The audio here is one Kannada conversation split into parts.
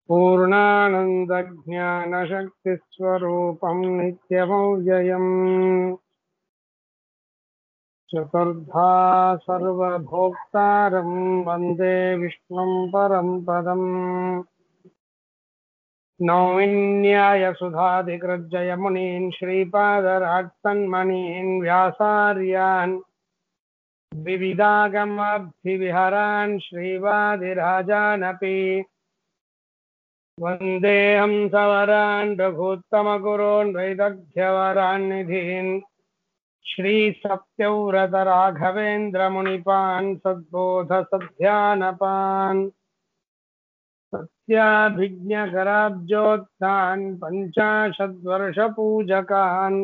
पूर्णानंद ज्ञान शक्ति स्वरूपम नित्यमव्ययम् चतुर्धा सर्वभोक्तारं वन्दे विष्णुं परं पदम् नौमिन्याय सुधाधिकृज्जय मुनीन् श्रीपादराक्तन्मणीन् व्यासार्यान् विविधागमाब्धिविहरान् श्रीवादिराजानपि वन्देऽहं सवरान् रघुत्तमगुरोन् वैदग्ध्यवरान्निधीन् श्रीसत्यव्रत राघवेन्द्रमुनिपान् सद्बोधसध्यानपान् सत्याभिज्ञकराब्जोत्थान् पञ्चाशद्वर्षपूजकान्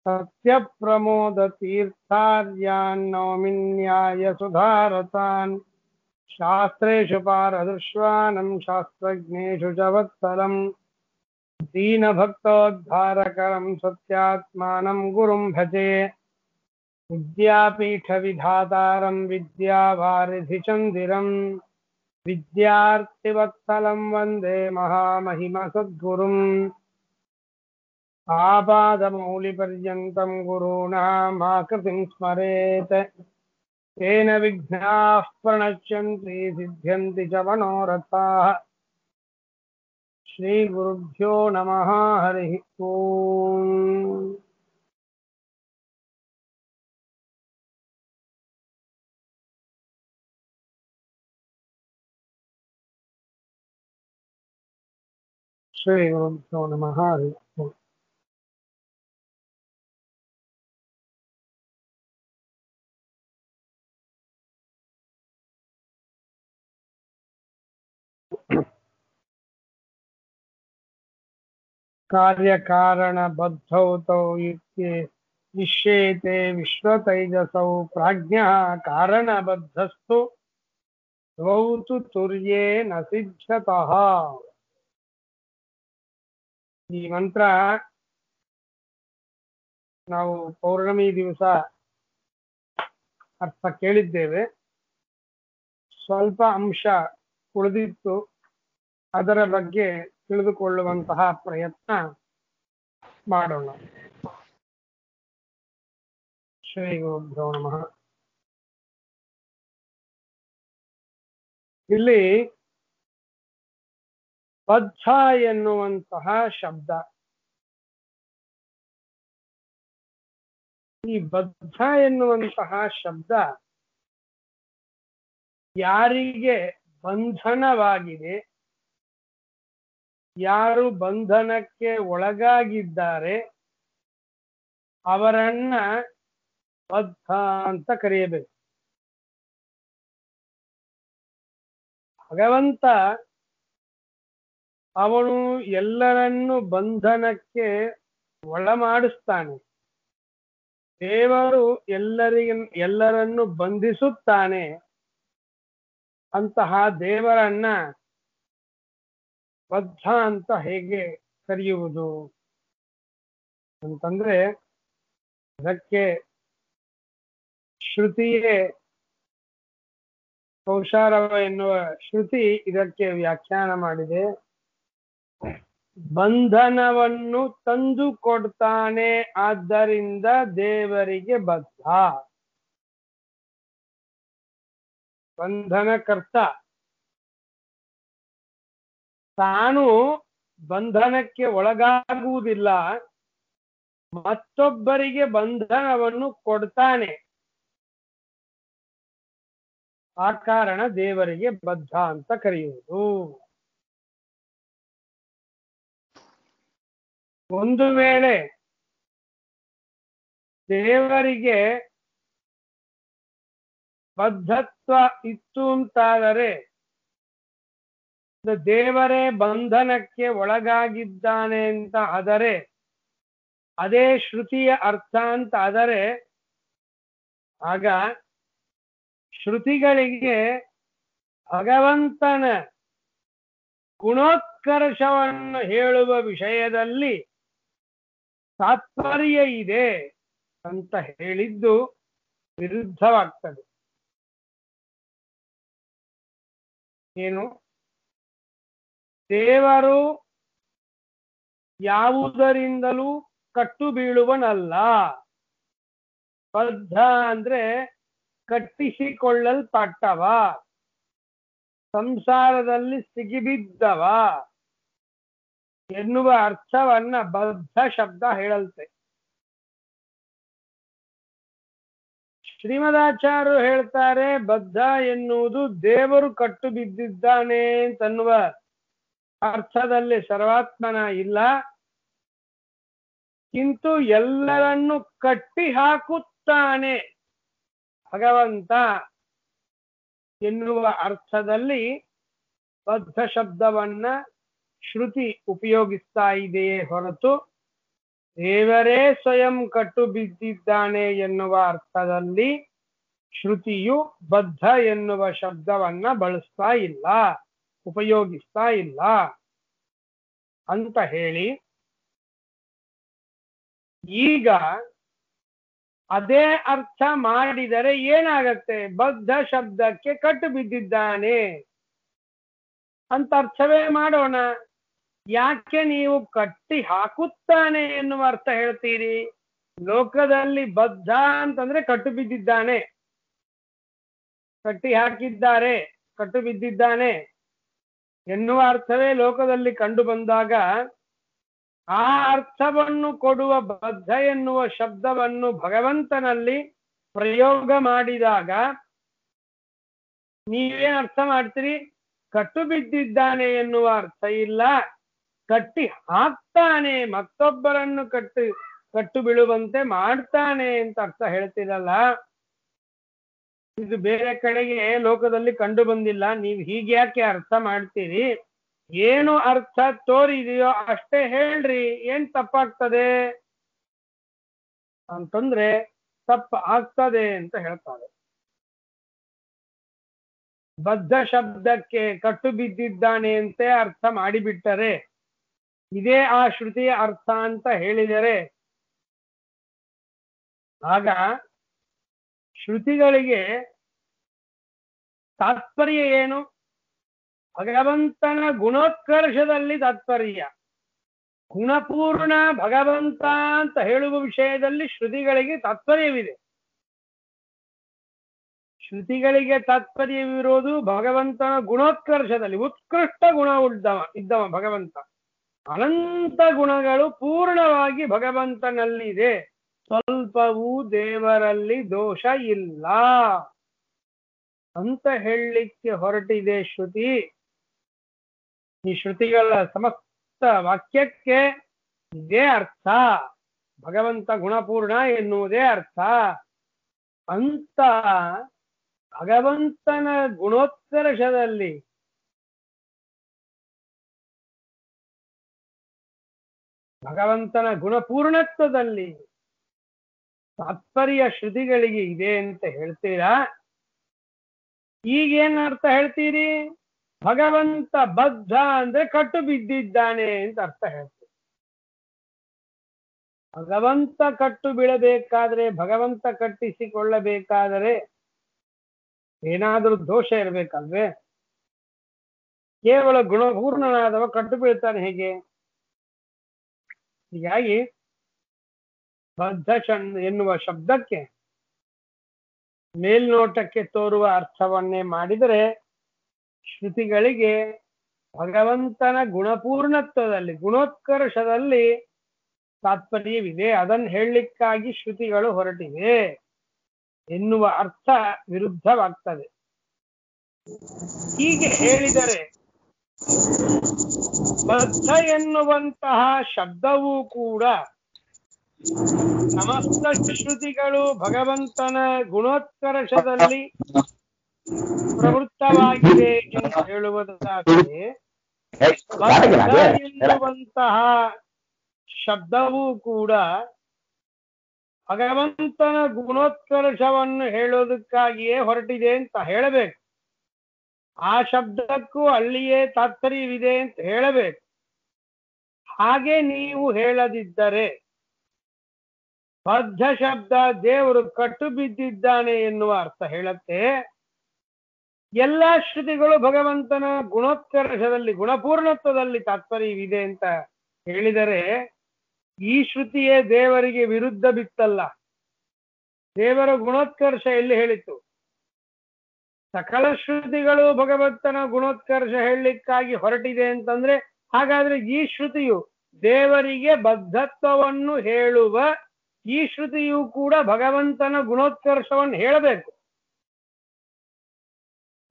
सत्यप्रमोदतीर्थार्यान् नौमिन्याय सुधारतान् शास्त्रेषु पारदृश्वानं शास्त्रज्ञेषु च वत्सलं दीनभक्तोद्धारकरं सत्यात्मानं गुरुं भजे विद्यापीठविधातारं विद्यावारिधिचन्दिरं विद्यार्थिवत्सलं वन्दे महामहिमसद्गुरुम् आपादमौलिपर्यन्तं गुरूणामाकृतिं स्मरेत् तेन विघ्नाः प्रणश्यन्ति सिद्ध्यन्ति च मनोरथाः श्रीगुरुभ्यो नमः हरिः ओम् श्रीगुरुभ्यो नमः हरिः ओम् कार्यकारणबद्धौ तौ इष्येते विश्वतैजसौ प्राज्ञः कारणबद्धस्तु द्वौ तु तुर्येण सिद्ध्यतः। ಈ ಮಂತ್ರ ನಾವು ಪೌರ್ಣಮಿ ದಿವಸ ಅರ್ಥ ಕೇಳಿದ್ದೇವೆ. ಸ್ವಲ್ಪ ಅಂಶ ಉಳಿದಿತ್ತು, ಅದರ ಬಗ್ಗೆ ತಿಳಿದುಕೊಳ್ಳುವಂತಹ ಪ್ರಯತ್ನ ಮಾಡೋಣ. ಶ್ರೀ ಗುರುಭ್ಯೋ ನಮಃ. ಇಲ್ಲಿ ಬದ್ಧ ಎನ್ನುವಂತಹ ಶಬ್ದ, ಈ ಬದ್ಧ ಎನ್ನುವಂತಹ ಶಬ್ದ ಯಾರಿಗೆ ಬಂಧನವಾಗಿದೆ, ಯಾರು ಬಂಧನಕ್ಕೆ ಒಳಗಾಗಿದ್ದಾರೆ ಅವರನ್ನ ಬದ್ಧ ಅಂತ ಕರೆಯಬೇಕು. ಭಗವಂತ ಅವನು ಎಲ್ಲರನ್ನು ಬಂಧನಕ್ಕೆ ಒಳಮಾಡಿಸ್ತಾನೆ. ದೇವರು ಎಲ್ಲರನ್ನು ಬಂಧಿಸುತ್ತಾನೆ. ಅಂತಹ ದೇವರನ್ನ ಬದ್ಧ ಅಂತ ಹೇಗೆ ಕರೆಯುವುದು ಅಂತಂದ್ರೆ, ಅದಕ್ಕೆ ಶ್ರುತಿಯೇ, ಕೌಶಾರವ ಎನ್ನುವ ಶ್ರುತಿ ಇದಕ್ಕೆ ವ್ಯಾಖ್ಯಾನ ಮಾಡಿದೆ. ಬಂಧನವನ್ನು ತಂದು ಕೊಡ್ತಾನೆ, ಆದ್ದರಿಂದ ದೇವರಿಗೆ ಬದ್ಧ. ಬಂಧನಕರ್ತ ತಾನು ಬಂಧನಕ್ಕೆ ಒಳಗಾಗುವುದಿಲ್ಲ, ಮತ್ತೊಬ್ಬರಿಗೆ ಬಂಧನವನ್ನು ಕೊಡ್ತಾನೆ. ಆ ಕಾರಣ ದೇವರಿಗೆ ಬದ್ಧ ಅಂತ ಕರೆಯುವುದು. ಒಂದು ವೇಳೆ ದೇವರಿಗೆ ಬದ್ಧತ್ವ ಇತ್ತು ಅಂತಾದರೆ, ದೇವರೇ ಬಂಧನಕ್ಕೆ ಒಳಗಾಗಿದ್ದಾನೆ ಅಂತ ಆದರೆ, ಅದೇ ಶ್ರುತಿಯ ಅರ್ಥ ಅಂತ ಆದರೆ, ಆಗ ಶ್ರುತಿಗಳಿಗೆ ಭಗವಂತನ ಗುಣೋತ್ಕರ್ಷವನ್ನು ಹೇಳುವ ವಿಷಯದಲ್ಲಿ ತಾತ್ಪರ್ಯ ಇದೆ ಅಂತ ಹೇಳಿದ್ದು ವಿರುದ್ಧವಾಗ್ತದೆ. ಏನು ದೇವರು ಯಾವುದರಿಂದಲೂ ಕಟ್ಟು ಬೀಳುವನಲ್ಲ. ಬದ್ಧ ಅಂದ್ರೆ ಕಟ್ಟಿಸಿಕೊಳ್ಳಲ್ಪಟ್ಟವ, ಸಂಸಾರದಲ್ಲಿ ಸಿಗಿಬಿದ್ದವ ಎನ್ನುವ ಅರ್ಥವನ್ನ ಬದ್ಧ ಶಬ್ದ ಹೇಳಲ್ತೆ. ಶ್ರೀಮದಾಚಾರ್ಯರು ಹೇಳ್ತಾರೆ, ಬದ್ಧ ಎನ್ನುವುದು ದೇವರು ಕಟ್ಟು ಬಿದ್ದಿದ್ದಾನೆ ಅಂತನ್ನುವ ಅರ್ಥದಲ್ಲಿ ಸರ್ವಾತ್ಮನ ಇಲ್ಲ, ಕಿಂತು ಎಲ್ಲರನ್ನು ಕಟ್ಟಿ ಹಾಕುತ್ತಾನೆ ಭಗವಂತ ಎನ್ನುವ ಅರ್ಥದಲ್ಲಿ ಬದ್ಧ ಶಬ್ದವನ್ನ ಶ್ರುತಿ ಉಪಯೋಗಿಸ್ತಾ ಇದೆಯೇ ಹೊರತು ದೇವರೇ ಸ್ವಯಂ ಕಟ್ಟು ಬಿದ್ದಿದ್ದಾನೆ ಎನ್ನುವ ಅರ್ಥದಲ್ಲಿ ಶ್ರುತಿಯು ಬದ್ಧ ಎನ್ನುವ ಶಬ್ದವನ್ನ ಬಳಸ್ತಾ ಇಲ್ಲ, ಉಪಯೋಗಿಸ್ತಾ ಇಲ್ಲ ಅಂತ ಹೇಳಿ, ಈಗ ಅದೇ ಅರ್ಥ ಮಾಡಿದರೆ ಏನಾಗತ್ತೆ? ಬದ್ಧ ಶಬ್ದಕ್ಕೆ ಕಟ್ಟು ಬಿದ್ದಿದ್ದಾನೆ ಅಂತ ಅರ್ಥವೇ ಮಾಡೋಣ. ಯಾಕೆ ನೀವು ಕಟ್ಟಿ ಹಾಕುತ್ತಾನೆ ಎನ್ನುವ ಅರ್ಥ ಹೇಳ್ತೀರಿ? ಲೋಕದಲ್ಲಿ ಬದ್ಧ ಅಂತಂದ್ರೆ ಕಟ್ಟು ಬಿದ್ದಿದ್ದಾನೆ, ಕಟ್ಟಿ ಹಾಕಿದ್ದಾರೆ, ಕಟ್ಟು ಬಿದ್ದಿದ್ದಾನೆ ಎನ್ನುವ ಅರ್ಥವೇ ಲೋಕದಲ್ಲಿ ಕಂಡು ಬಂದಾಗ ಆ ಅರ್ಥವನ್ನು ಕೊಡುವ ಬದ್ಧ ಎನ್ನುವ ಶಬ್ದವನ್ನು ಭಗವಂತನಲ್ಲಿ ಪ್ರಯೋಗ ಮಾಡಿದಾಗ ನೀವೇನ್ ಅರ್ಥ ಮಾಡ್ತೀರಿ? ಕಟ್ಟು ಬಿದ್ದಿದ್ದಾನೆ ಎನ್ನುವ ಅರ್ಥ ಇಲ್ಲ, ಕಟ್ಟಿ ಹಾಕ್ತಾನೆ, ಮತ್ತೊಬ್ಬರನ್ನು ಕಟ್ಟು ಬೀಳುವಂತೆ ಮಾಡ್ತಾನೆ ಅಂತ ಅರ್ಥ ಹೇಳ್ತೀರಲ್ಲ. ಇದು ಬೇರೆ ಕಡೆಗೆ ಲೋಕದಲ್ಲಿ ಕಂಡು ಬಂದಿಲ್ಲ, ನೀವು ಹೀಗೆ ಯಾಕೆ ಅರ್ಥ ಮಾಡ್ತೀರಿ? ಏನು ಅರ್ಥ ತೋರಿದೆಯೋ ಅಷ್ಟೇ ಹೇಳ್ರಿ, ಏನ್ ತಪ್ಪಾಗ್ತದೆ ಅಂತಂದ್ರೆ ತಪ್ಪ ಆಗ್ತದೆ ಅಂತ ಹೇಳ್ತಾರೆ. ಬದ್ಧ ಶಬ್ದಕ್ಕೆ ಕಟ್ಟು ಬಿದ್ದಿದ್ದಾನೆ ಅಂತೆ ಅರ್ಥ ಮಾಡಿಬಿಟ್ಟರೆ, ಇದೇ ಆ ಶ್ರುತಿಯ ಅರ್ಥ ಅಂತ ಹೇಳಿದರೆ ಆಗ ಶ್ರುತಿಗಳಿಗೆ ತಾತ್ಪರ್ಯ ಏನು? ಭಗವಂತನ ಗುಣೋತ್ಕರ್ಷದಲ್ಲಿ ತಾತ್ಪರ್ಯ. ಗುಣಪೂರ್ಣ ಭಗವಂತ ಅಂತ ಹೇಳುವ ವಿಷಯದಲ್ಲಿ ಶ್ರುತಿಗಳಿಗೆ ತಾತ್ಪರ್ಯವಿದೆ. ಶ್ರುತಿಗಳಿಗೆ ತಾತ್ಪರ್ಯವಿರೋದು ಭಗವಂತನ ಗುಣೋತ್ಕರ್ಷದಲ್ಲಿ. ಉತ್ಕೃಷ್ಟ ಗುಣ ಇದ್ದವ ಭಗವಂತ. ಅನಂತ ಗುಣಗಳು ಪೂರ್ಣವಾಗಿ ಭಗವಂತನಲ್ಲಿದೆ, ಸ್ವಲ್ಪವೂ ದೇವರಲ್ಲಿ ದೋಷ ಇಲ್ಲ ಅಂತ ಹೇಳಲಿಕ್ಕೆ ಹೊರಟಿದೆ ಶ್ರುತಿ. ಈ ಶ್ರುತಿಗಳ ಸಮಸ್ತ ವಾಕ್ಯಕ್ಕೆ ಇದೇ ಅರ್ಥ, ಭಗವಂತ ಗುಣಪೂರ್ಣ ಎನ್ನುವುದೇ ಅರ್ಥ ಅಂತ. ಭಗವಂತನ ಗುಣೋತ್ಕರ್ಷದಲ್ಲಿ ಭಗವಂತನ ಗುಣಪೂರ್ಣತ್ವದಲ್ಲಿ ತಾತ್ಪರ್ಯ ಶ್ರುತಿಗಳಿಗೆ ಇದೆ ಅಂತ ಹೇಳ್ತೀರಾ? ಈಗೇನ್ ಅರ್ಥ ಹೇಳ್ತೀರಿ? ಭಗವಂತ ಬದ್ಧ ಅಂದ್ರೆ ಕಟ್ಟು ಬಿದ್ದಿದ್ದಾನೆ ಅಂತ ಅರ್ಥ ಹೇಳ್ತೀರಿ. ಭಗವಂತ ಕಟ್ಟು ಬೀಳಬೇಕಾದ್ರೆ, ಭಗವಂತ ಕಟ್ಟಿಸಿಕೊಳ್ಳಬೇಕಾದರೆ ಏನಾದ್ರೂ ದೋಷ ಇರ್ಬೇಕಲ್ವೇ? ಕೇವಲ ಗುಣಪೂರ್ಣನಾದವ ಕಟ್ಟು ಬೀಳ್ತಾನೆ ಹೇಗೆ? ಹೀಗಾಗಿ ಬದ್ಧ ಎನ್ನುವ ಶಬ್ದಕ್ಕೆ ಮೇಲ್ನೋಟಕ್ಕೆ ತೋರುವ ಅರ್ಥವನ್ನೇ ಮಾಡಿದರೆ ಶ್ರುತಿಗಳಿಗೆ ಭಗವಂತನ ಗುಣಪೂರ್ಣತ್ವದಲ್ಲಿ, ಗುಣೋತ್ಕರ್ಷದಲ್ಲಿ ತಾತ್ಪರ್ಯವಿದೆ, ಅದನ್ನು ಹೇಳಲಿಕ್ಕಾಗಿ ಶ್ರುತಿಗಳು ಹೊರಟಿವೆ ಎನ್ನುವ ಅರ್ಥ ವಿರುದ್ಧವಾಗ್ತದೆ. ಹೀಗೆ ಹೇಳಿದರೆ ಬದ್ಧ ಎನ್ನುವಂತಹ ಶಬ್ದವೂ ಕೂಡ ಸಮಸ್ತ ಶ್ರುತಿಗಳು ಭಗವಂತನ ಗುಣೋತ್ಕರ್ಷದಲ್ಲಿ ಪ್ರವೃತ್ತವಾಗಿದೆ ಎಂದು ಹೇಳುವುದಾದರೆ, ಬದ್ಧ ಎನ್ನುವಂತಹ ಶಬ್ದವೂ ಕೂಡ ಭಗವಂತನ ಗುಣೋತ್ಕರ್ಷವನ್ನು ಹೇಳೋದಕ್ಕಾಗಿಯೇ ಹೊರಟಿದೆ ಅಂತ ಹೇಳಬೇಕು. ಆ ಶಬ್ದಕ್ಕೂ ಅಲ್ಲಿಯೇ ತಾತ್ಪರ್ಯವಿದೆ ಅಂತ ಹೇಳಬೇಕು. ಹಾಗೆ ನೀವು ಹೇಳದಿದ್ದರೆ ಬದ್ಧ ಶಬ್ದ ದೇವರು ಕಟ್ಟು ಬಿದ್ದಿದ್ದಾನೆ ಎನ್ನುವ ಅರ್ಥ ಹೇಳುತ್ತೆ. ಎಲ್ಲಾ ಶ್ರುತಿಗಳು ಭಗವಂತನ ಗುಣೋತ್ಕರ್ಷದಲ್ಲಿ ಗುಣಪೂರ್ಣತ್ವದಲ್ಲಿ ತಾತ್ಪರ್ಯವಿದೆ ಅಂತ ಹೇಳಿದರೆ ಈ ಶ್ರುತಿಯೇ ದೇವರಿಗೆ ವಿರುದ್ಧ ಬಿತ್ತಲ್ಲ. ದೇವರ ಗುಣೋತ್ಕರ್ಷ ಎಲ್ಲಿ ಹೇಳಿತ್ತು? ಸಕಲ ಶ್ರುತಿಗಳು ಭಗವಂತನ ಗುಣೋತ್ಕರ್ಷ ಹೇಳಲಿಕ್ಕಾಗಿ ಹೊರಟಿದೆ ಅಂತಂದ್ರೆ ಹಾಗಾದ್ರೆ ಈ ಶ್ರುತಿಯು ದೇವರಿಗೆ ಬದ್ಧತ್ವವನ್ನು ಹೇಳುವ ಈ ಶ್ರುತಿಯು ಕೂಡ ಭಗವಂತನ ಗುಣೋತ್ಕರ್ಷವನ್ನು ಹೇಳಬೇಕು.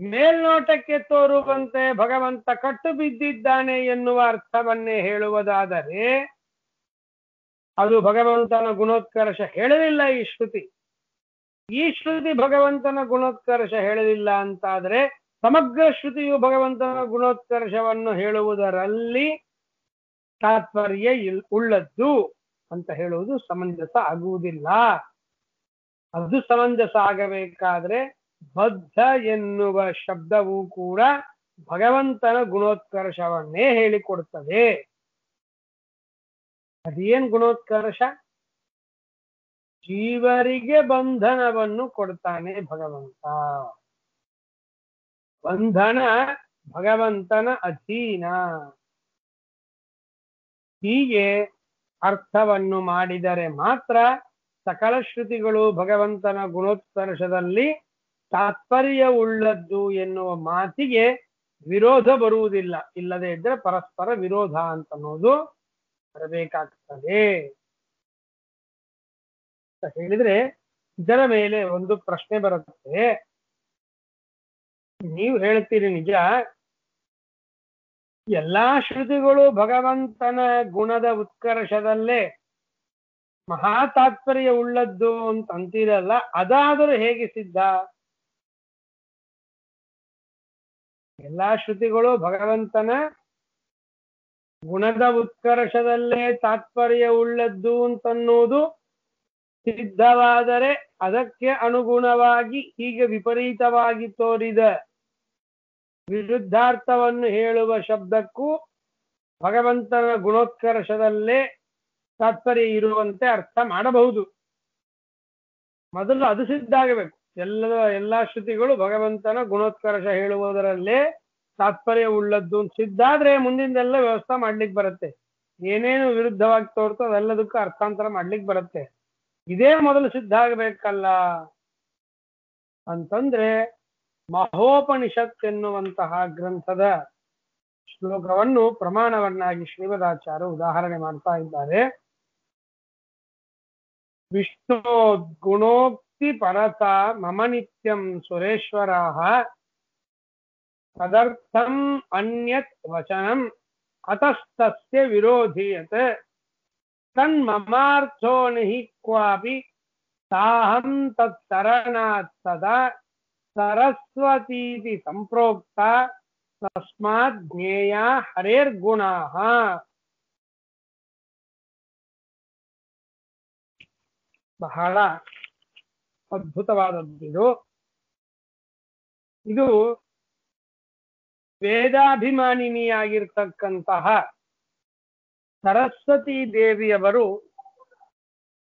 ಮೇಲ್ನೋಟಕ್ಕೆ ತೋರುವಂತೆ ಭಗವಂತ ಕಟ್ಟು ಬಿದ್ದಿದ್ದಾನೆ ಎನ್ನುವ ಅರ್ಥವನ್ನೇ ಹೇಳುವುದಾದರೆ ಅದು ಭಗವಂತನ ಗುಣೋತ್ಕರ್ಷ ಹೇಳಲಿಲ್ಲ. ಈ ಶ್ರುತಿ ಭಗವಂತನ ಗುಣೋತ್ಕರ್ಷ ಹೇಳಲಿಲ್ಲ ಅಂತಾದ್ರೆ ಸಮಗ್ರ ಶ್ರುತಿಯು ಭಗವಂತನ ಗುಣೋತ್ಕರ್ಷವನ್ನು ಹೇಳುವುದರಲ್ಲಿ ತಾತ್ಪರ್ಯ ಉಳ್ಳದ್ದು ಅಂತ ಹೇಳುವುದು ಸಮಂಜಸ ಆಗುವುದಿಲ್ಲ. ಅದು ಸಮಂಜಸ ಆಗಬೇಕಾದ್ರೆ ಬದ್ಧ ಎನ್ನುವ ಶಬ್ದವೂ ಕೂಡ ಭಗವಂತನ ಗುಣೋತ್ಕರ್ಷವನ್ನೇ ಹೇಳಿಕೊಡುತ್ತದೆ. ಅದೇನ್ ಗುಣೋತ್ಕರ್ಷ? ಜೀವರಿಗೆ ಬಂಧನವನ್ನು ಕೊಡ್ತಾನೆ ಭಗವಂತ. ಬಂಧನ ಭಗವಂತನ ಅಧೀನ. ಹೀಗೆ ಅರ್ಥವನ್ನು ಮಾಡಿದರೆ ಮಾತ್ರ ಸಕಲ ಶ್ರುತಿಗಳು ಭಗವಂತನ ಗುಣೋತ್ಕರ್ಷದಲ್ಲಿ ತಾತ್ಪರ್ಯ ಉಳ್ಳದ್ದು ಎನ್ನುವ ಮಾತಿಗೆ ವಿರೋಧ ಬರುವುದಿಲ್ಲ. ಇಲ್ಲದೆ ಇದ್ರೆ ಪರಸ್ಪರ ವಿರೋಧ ಅಂತ ಅನ್ನೋದು ಬರಬೇಕಾಗ್ತದೆ ಅಂತ ಹೇಳಿದ್ರೆ ಇದರ ಮೇಲೆ ಒಂದು ಪ್ರಶ್ನೆ ಬರುತ್ತೆ. ನೀವು ಹೇಳ್ತೀರಿ ನಿಜ, ಎಲ್ಲಾ ಶ್ರುತಿಗಳು ಭಗವಂತನ ಗುಣದ ಉತ್ಕರ್ಷದಲ್ಲೇ ಮಹಾ ತಾತ್ಪರ್ಯ ಉಳ್ಳದ್ದು ಅಂತ ಅಂತೀರಲ್ಲ, ಅದಾದರೂ ಹೇಗೆ ಸಿದ್ಧ? ಎಲ್ಲಾ ಶ್ರುತಿಗಳು ಭಗವಂತನ ಗುಣದ ಉತ್ಕರ್ಷದಲ್ಲೇ ತಾತ್ಪರ್ಯ ಉಳ್ಳದ್ದು ಅಂತನ್ನೋದು ಸಿದ್ಧವಾದರೆ ಅದಕ್ಕೆ ಅನುಗುಣವಾಗಿ ಹೀಗೆ ವಿಪರೀತವಾಗಿ ತೋರಿದ ವಿರುದ್ಧಾರ್ಥವನ್ನು ಹೇಳುವ ಶಬ್ದಕ್ಕೂ ಭಗವಂತನ ಗುಣೋತ್ಕರ್ಷದಲ್ಲೇ ತಾತ್ಪರ್ಯ ಇರುವಂತೆ ಅರ್ಥ ಮಾಡಬಹುದು. ಮೊದಲು ಅದು ಸಿದ್ಧ ಆಗಬೇಕು. ಎಲ್ಲಾ ಶ್ರುತಿಗಳು ಭಗವಂತನ ಗುಣೋತ್ಕರ್ಷ ಹೇಳುವುದರಲ್ಲೇ ತಾತ್ಪರ್ಯ ಉಳ್ಳದ್ದು ಸಿದ್ಧ ಆದ್ರೆ ಮುಂದಿಂದೆಲ್ಲ ವ್ಯವಸ್ಥೆ ಮಾಡ್ಲಿಕ್ಕೆ ಬರುತ್ತೆ. ಏನೇನು ವಿರುದ್ಧವಾಗಿ ತೋರ್ತೋ ಅದೆಲ್ಲದಕ್ಕೂ ಅರ್ಥಾಂತರ ಮಾಡ್ಲಿಕ್ಕೆ ಬರುತ್ತೆ. ಇದೇ ಮೊದಲು ಸಿದ್ಧ ಆಗಬೇಕಲ್ಲ ಅಂತಂದ್ರೆ ಮಹೋಪನಿಷತ್ ಎನ್ನುವಂತಹ ಗ್ರಂಥದ ಶ್ಲೋಕವನ್ನು ಪ್ರಮಾಣವನ್ನಾಗಿ ಶ್ರೀಮದಾಚಾರ್ಯರು ಉದಾಹರಣೆ ಮಾಡ್ತಾ ಇದ್ದಾರೆ. ವಿಷ್ಣು ಗುಣೋಕ್ತಿ ಪರತ ಮಮ ನಿತ್ಯಂ ಸುರೇಶ್ವರಾಃ ತದರ್ಥಂ ಅನ್ಯತ್ ವಚನಂ ಅತಸ್ತಸ್ಯ ವಿರೋಧೀಯತ್ ತನ್ಮಮಾರ್ಥೋ ನಹಿ ಕ್ವಾಪಿ ತಾಹಂ ತತ್ಸರಣಾತ್ ಸದಾ ಸರಸ್ವತೀತಿ ಸಂಪ್ರೋಕ್ತ ತಸ್ಮಾತ್ ಜ್ಞೇಯ ಹರೇರ್ಗುಣಾಃ. ಬಹಳ ಅದ್ಭುತವಾದದ್ದು ಇದು. ವೇದಾಭಿಮಾನಿನಿಯಾಗಿರ್ತಕ್ಕಂತಹ ಸರಸ್ವತಿ ದೇವಿಯವರು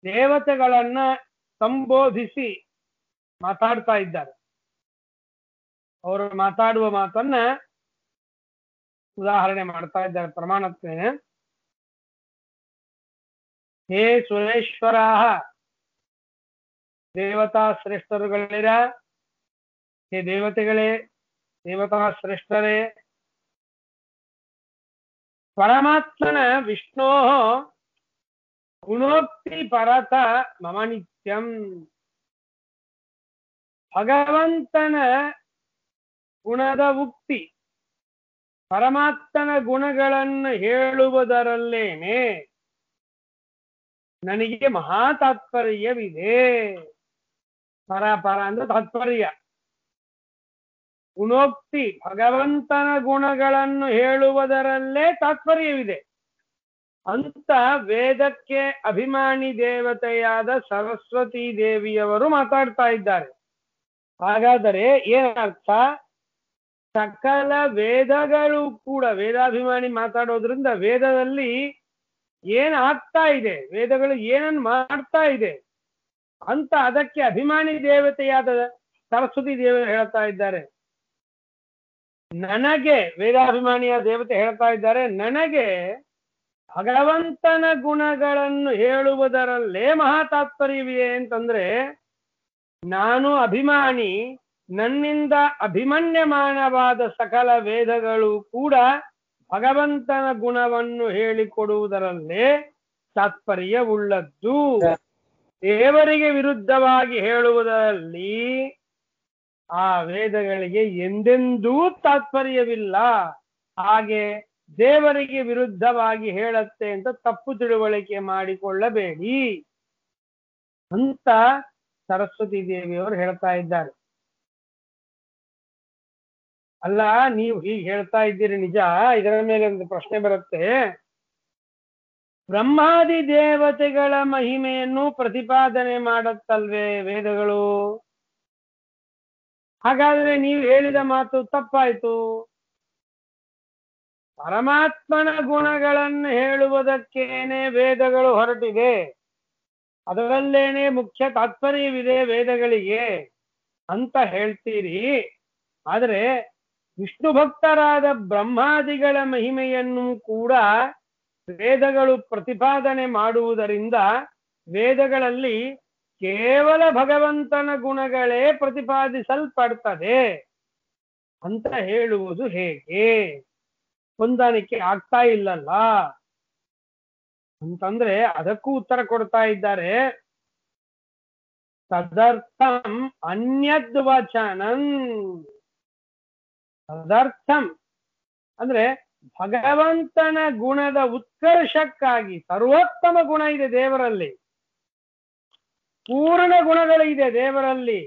ದೇವತೆಗಳನ್ನ ಸಂಬೋಧಿಸಿ ಮಾತಾಡ್ತಾ ಇದ್ದಾರೆ. ಅವರು ಮಾತಾಡುವ ಮಾತನ್ನ ಉದಾಹರಣೆ ಮಾಡ್ತಾ ಇದ್ದಾರೆ ಪ್ರಮಾಣಕ್ಕೆ. ಹೇ ಸುರೇಶ್ವರಾಃ, ದೇವತಾ ಶ್ರೇಷ್ಠರುಗಳಿರ, ಹೇ ದೇವತೆಗಳೇ, ದೇವತಾ ಶ್ರೇಷ್ಠರೇ, ಪರಮಾತ್ಮನ ವಿಷ್ಣೋ ಗುಣೋಕ್ತಿ ಪರತ ಮಮ ನಿತ್ಯಂ. ಭಗವಂತನ ಗುಣದ ಉಕ್ತಿ, ಪರಮಾತ್ಮನ ಗುಣಗಳನ್ನು ಹೇಳುವುದರಲ್ಲೇನೆ ನನಗೆ ಮಹಾ ತಾತ್ಪರ್ಯವಿದೆ. ಪರ ಅಂದ್ರೆ ತಾತ್ಪರ್ಯ. ಗುಣೋಕ್ತಿ, ಭಗವಂತನ ಗುಣಗಳನ್ನು ಹೇಳುವುದರಲ್ಲೇ ತಾತ್ಪರ್ಯವಿದೆ ಅಂತ ವೇದಕ್ಕೆ ಅಭಿಮಾನಿ ದೇವತೆಯಾದ ಸರಸ್ವತಿ ದೇವಿಯವರು ಮಾತಾಡ್ತಾ ಇದ್ದಾರೆ. ಹಾಗಾದರೆ ಏನರ್ಥ? ಸಕಲ ವೇದಗಳು ಕೂಡ ವೇದಾಭಿಮಾನಿ ಮಾತಾಡೋದ್ರಿಂದ ವೇದದಲ್ಲಿ ಏನ್ ಆಗ್ತಾ ಇದೆ, ವೇದಗಳು ಏನನ್ನು ಮಾಡ್ತಾ ಇದೆ ಅಂತ ಅದಕ್ಕೆ ಅಭಿಮಾನಿ ದೇವತೆಯಾದ ಸರಸ್ವತಿ ದೇವರು ಹೇಳ್ತಾ ಇದ್ದಾರೆ. ನನಗೆ ವೇದಾಭಿಮಾನಿಯ ದೇವತೆ ಹೇಳ್ತಾ ಇದ್ದಾರೆ, ನನಗೆ ಭಗವಂತನ ಗುಣಗಳನ್ನು ಹೇಳುವುದರಲ್ಲೇ ಮಹಾ ತಾತ್ಪರ್ಯವಿದೆ ಅಂತಂದ್ರೆ, ನಾನು ಅಭಿಮಾನಿ, ನನ್ನಿಂದ ಅಭಿಮನ್ಯಮಾನವಾದ ಸಕಲ ವೇದಗಳು ಕೂಡ ಭಗವಂತನ ಗುಣವನ್ನು ಹೇಳಿಕೊಡುವುದರಲ್ಲೇ ತಾತ್ಪರ್ಯವುಳ್ಳದ್ದು. ದೇವರಿಗೆ ವಿರುದ್ಧವಾಗಿ ಹೇಳುವುದರಲ್ಲಿ ಆ ವೇದಗಳಿಗೆ ಎಂದೆಂದೂ ತಾತ್ಪರ್ಯವಿಲ್ಲ. ಹಾಗೆ ದೇವರಿಗೆ ವಿರುದ್ಧವಾಗಿ ಹೇಳತ್ತೆ ಅಂತ ತಪ್ಪು ತಿಳುವಳಿಕೆ ಮಾಡಿಕೊಳ್ಳಬೇಡಿ ಅಂತ ಸರಸ್ವತಿ ದೇವಿಯವರು ಹೇಳ್ತಾ ಇದ್ದಾರೆ. ಅಲ್ಲ, ನೀವು ಹೀಗೆ ಹೇಳ್ತಾ ಇದ್ದೀರಿ ನಿಜ, ಇದರ ಮೇಲೆ ಒಂದು ಪ್ರಶ್ನೆ ಬರುತ್ತೆ. ಬ್ರಹ್ಮಾದಿ ದೇವತೆಗಳ ಮಹಿಮೆಯನ್ನು ಪ್ರತಿಪಾದನೆ ಮಾಡತ್ತಲ್ವೇ ವೇದಗಳು? ಹಾಗಾದ್ರೆ ನೀವು ಹೇಳಿದ ಮಾತು ತಪ್ಪಾಯ್ತು. ಪರಮಾತ್ಮನ ಗುಣಗಳನ್ನು ಹೇಳುವುದಕ್ಕೇನೆ ವೇದಗಳು ಹೊರಟಿದೆ, ಅದರಲ್ಲೇನೆ ಮುಖ್ಯ ತಾತ್ಪರ್ಯವಿದೆ ವೇದಗಳಿಗೆ ಅಂತ ಹೇಳ್ತೀರಿ. ಆದರೆ ವಿಷ್ಣು ಭಕ್ತರಾದ ಬ್ರಹ್ಮಾದಿಗಳ ಮಹಿಮೆಯನ್ನು ಕೂಡ ವೇದಗಳು ಪ್ರತಿಪಾದನೆ ಮಾಡುವುದರಿಂದ ವೇದಗಳಲ್ಲಿ ಕೇವಲ ಭಗವಂತನ ಗುಣಗಳೇ ಪ್ರತಿಪಾದಿಸಲ್ಪಡ್ತದೆ ಅಂತ ಹೇಳುವುದು ಹೇಗೆ? ಹೊಂದಾಣಿಕೆ ಆಗ್ತಾ ಇಲ್ಲಲ್ಲ ಅಂತಂದ್ರೆ ಅದಕ್ಕೂ ಉತ್ತರ ಕೊಡ್ತಾ ಇದ್ದಾರೆ. ತದರ್ಥಂ ಅನ್ಯದ್ವಚನಂ. ತದರ್ಥಂ ಅಂದ್ರೆ ಭಗವಂತನ ಗುಣದ ಉತ್ಕರ್ಷಕ್ಕಾಗಿ, ಸರ್ವೋತ್ತಮ ಗುಣ ಇದೆ ದೇವರಲ್ಲಿ, ಪೂರ್ಣ ಗುಣಗಳಿದೆ ದೇವರಲ್ಲಿ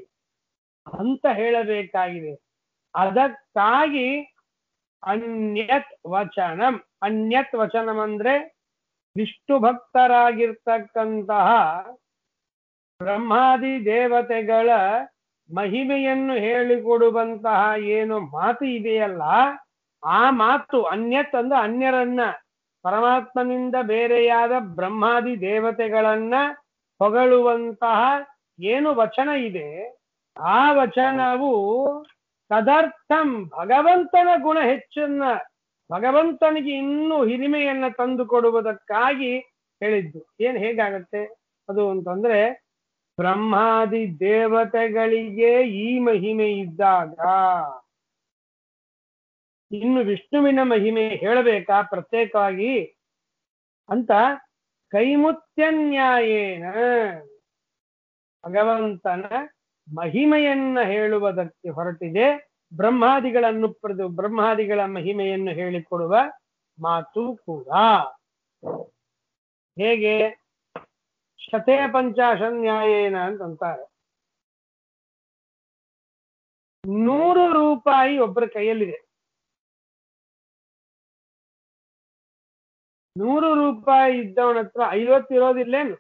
ಅಂತ ಹೇಳಬೇಕಾಗಿದೆ. ಅದಕ್ಕಾಗಿ ಅನ್ಯತ್ ವಚನಂ. ಅನ್ಯತ್ ವಚನಂ ಅಂದ್ರೆ ವಿಷ್ಣು ಭಕ್ತರಾಗಿರ್ತಕ್ಕಂತಹ ಬ್ರಹ್ಮಾದಿ ದೇವತೆಗಳ ಮಹಿಮೆಯನ್ನು ಹೇಳಿಕೊಡುವಂತಹ ಏನು ಮಾತು ಇದೆಯಲ್ಲ, ಆ ಮಾತು ಅನ್ಯತ್ ಅಂದ್ರೆ ಅನ್ಯರನ್ನ, ಪರಮಾತ್ಮನಿಂದ ಬೇರೆಯಾದ ಬ್ರಹ್ಮಾದಿ ದೇವತೆಗಳನ್ನ ಹೊಗಳುವಂತಹ ಏನು ವಚನ ಇದೆ, ಆ ವಚನವು ತದರ್ಥಂ ಭಗವಂತನ ಗುಣ ಹೆಚ್ಚನ್ನ, ಭಗವಂತನಿಗೆ ಇನ್ನೂ ಹಿರಿಮೆಯನ್ನ ತಂದು ಕೊಡುವುದಕ್ಕಾಗಿ ಹೇಳಿದ್ದು. ಏನ್ ಹೇಗಾಗತ್ತೆ ಅದು ಅಂತಂದ್ರೆ, ಬ್ರಹ್ಮಾದಿ ದೇವತೆಗಳಿಗೆ ಈ ಮಹಿಮೆ ಇದ್ದಾಗ ಇನ್ನು ವಿಷ್ಣುವಿನ ಮಹಿಮೆ ಹೇಳಬೇಕಾ ಪ್ರತ್ಯೇಕವಾಗಿ ಅಂತ ಕೈಮುತ್ಯನ್ಯಾಯೇನ ಭಗವಂತನ ಮಹಿಮೆಯನ್ನ ಹೇಳುವುದಕ್ಕೆ ಹೊರಟಿದೆ. ಬ್ರಹ್ಮಾದಿಗಳ ಮಹಿಮೆಯನ್ನು ಹೇಳಿಕೊಡುವ ಮಾತು ಕೂಡ. ಹೇಗೆ? ಶತೇ ಪಂಚಾಶನ್ಯಾಯೇನ ಅಂತಂತಾರೆ. 100 ರೂಪಾಯಿ ಒಬ್ಬರ ಕೈಯಲ್ಲಿದೆ, 100 ರೂಪಾಯಿ ಇದ್ದವನ ಹತ್ರ 50 ಇರೋದಿಲ್ಲೇನು?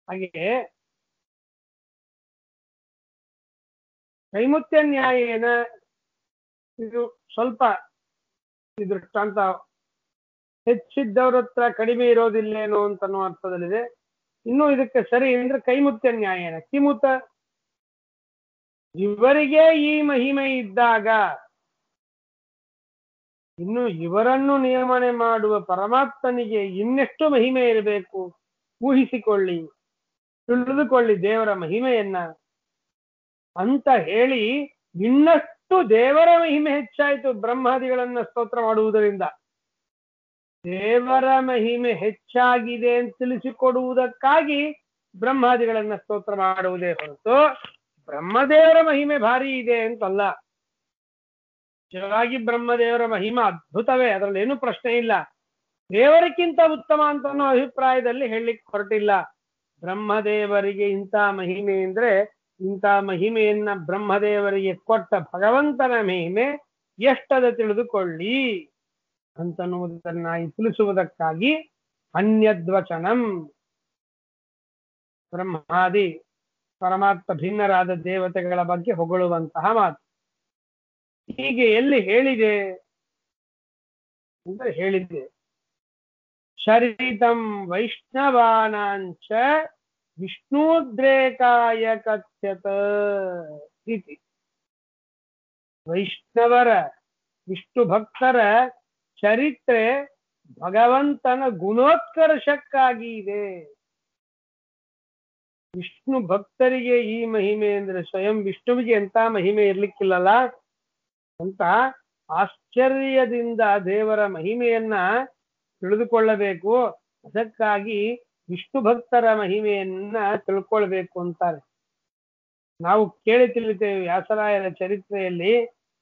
ಹಾಗೆ ಕೈಮುತ್ಯ ನ್ಯಾಯೇನ ಇದು ಸ್ವಲ್ಪ ದೃಷ್ಟಾಂತ, ಹೆಚ್ಚಿದ್ದವ್ರ ಹತ್ರ ಕಡಿಮೆ ಇರೋದಿಲ್ಲೇನೋ ಅಂತನೋ ಅರ್ಥದಲ್ಲಿದೆ. ಇನ್ನು ಇದಕ್ಕೆ ಸರಿ ಅಂದ್ರೆ ಕೈಮುತ್ಯ ನ್ಯಾಯೇನ ಕಿಮುತ, ಇವರಿಗೆ ಈ ಮಹಿಮೆ ಇದ್ದಾಗ ಇನ್ನು ಇವರನ್ನು ನಿಯಮನೆ ಮಾಡುವ ಪರಮಾತ್ಮನಿಗೆ ಇನ್ನೆಷ್ಟು ಮಹಿಮೆ ಇರಬೇಕು? ಊಹಿಸಿಕೊಳ್ಳಿ, ತಿಳಿದುಕೊಳ್ಳಿ ದೇವರ ಮಹಿಮೆಯನ್ನ ಅಂತ ಹೇಳಿ ಇನ್ನಷ್ಟು ದೇವರ ಮಹಿಮೆ ಹೆಚ್ಚಾಯಿತು ಬ್ರಹ್ಮಾದಿಗಳನ್ನ ಸ್ತೋತ್ರ ಮಾಡುವುದರಿಂದ. ದೇವರ ಮಹಿಮೆ ಹೆಚ್ಚಾಗಿದೆ ಅಂತ ತಿಳಿಸಿಕೊಡುವುದಕ್ಕಾಗಿ ಬ್ರಹ್ಮಾದಿಗಳನ್ನ ಸ್ತೋತ್ರ ಮಾಡುವುದೇ ಹೊರತು ಬ್ರಹ್ಮದೇವರ ಮಹಿಮೆ ಭಾರಿ ಇದೆ ಅಂತಲ್ಲ. ನಿಜವಾಗಿ ಬ್ರಹ್ಮದೇವರ ಮಹಿಮೆ ಅದ್ಭುತವೇ, ಅದರಲ್ಲಿ ಏನು ಪ್ರಶ್ನೆ ಇಲ್ಲ. ದೇವರಿಗಿಂತ ಉತ್ತಮ ಅಂತ ಅನ್ನೋ ಅಭಿಪ್ರಾಯದಲ್ಲಿ ಹೇಳಲಿಕ್ಕೆ ಹೊರಟಿಲ್ಲ. ಬ್ರಹ್ಮದೇವರಿಗೆ ಇಂಥ ಮಹಿಮೆ ಅಂದ್ರೆ ಇಂಥ ಮಹಿಮೆಯನ್ನ ಬ್ರಹ್ಮದೇವರಿಗೆ ಕೊಟ್ಟ ಭಗವಂತನ ಮಹಿಮೆ ಎಷ್ಟದ ತಿಳಿದುಕೊಳ್ಳಿ ಅಂತನ್ನುವುದನ್ನ ತಿಳಿಸುವುದಕ್ಕಾಗಿ ಅನ್ಯದ್ವಚನಂ, ಬ್ರಹ್ಮಾದಿ ಪರಮಾತ್ಮ ಭಿನ್ನರಾದ ದೇವತೆಗಳ ಬಗ್ಗೆ ಹೊಗಳುವಂತಹ ಮಾತು. ಹೀಗೆ ಎಲ್ಲಿ ಹೇಳಿದೆ ಅಂತ ಹೇಳಿದೆ, ಶರೀತಂ ವೈಷ್ಣವಾನಾಂಚ ವಿಷ್ಣುದ್ರೇಕಾಯ ಕಥ್ಯತ ಇತಿ. ವೈಷ್ಣವರ ವಿಷ್ಣು ಭಕ್ತರ ಚರಿತ್ರೆ ಭಗವಂತನ ಗುಣೋತ್ಕರ್ಷಕ್ಕಾಗಿ ಇದೆ. ವಿಷ್ಣು ಭಕ್ತರಿಗೆ ಈ ಮಹಿಮೆ ಅಂದ್ರೆ ಸ್ವಯಂ ವಿಷ್ಣುವಿಗೆ ಎಂತ ಮಹಿಮೆ ಇರ್ಲಿಕ್ಕಿಲ್ಲಲ್ಲ ಅಂತ ಆಶ್ಚರ್ಯದಿಂದ ದೇವರ ಮಹಿಮೆಯನ್ನ ತಿಳಿದುಕೊಳ್ಳಬೇಕು. ಅದಕ್ಕಾಗಿ ವಿಷ್ಣು ಭಕ್ತರ ಮಹಿಮೆಯನ್ನ ತಿಳ್ಕೊಳ್ಬೇಕು ಅಂತಾರೆ. ನಾವು ಕೇಳಿ ತಿಳಿತೇವೆ ವ್ಯಾಸರಾಯರ ಚರಿತ್ರೆಯಲ್ಲಿ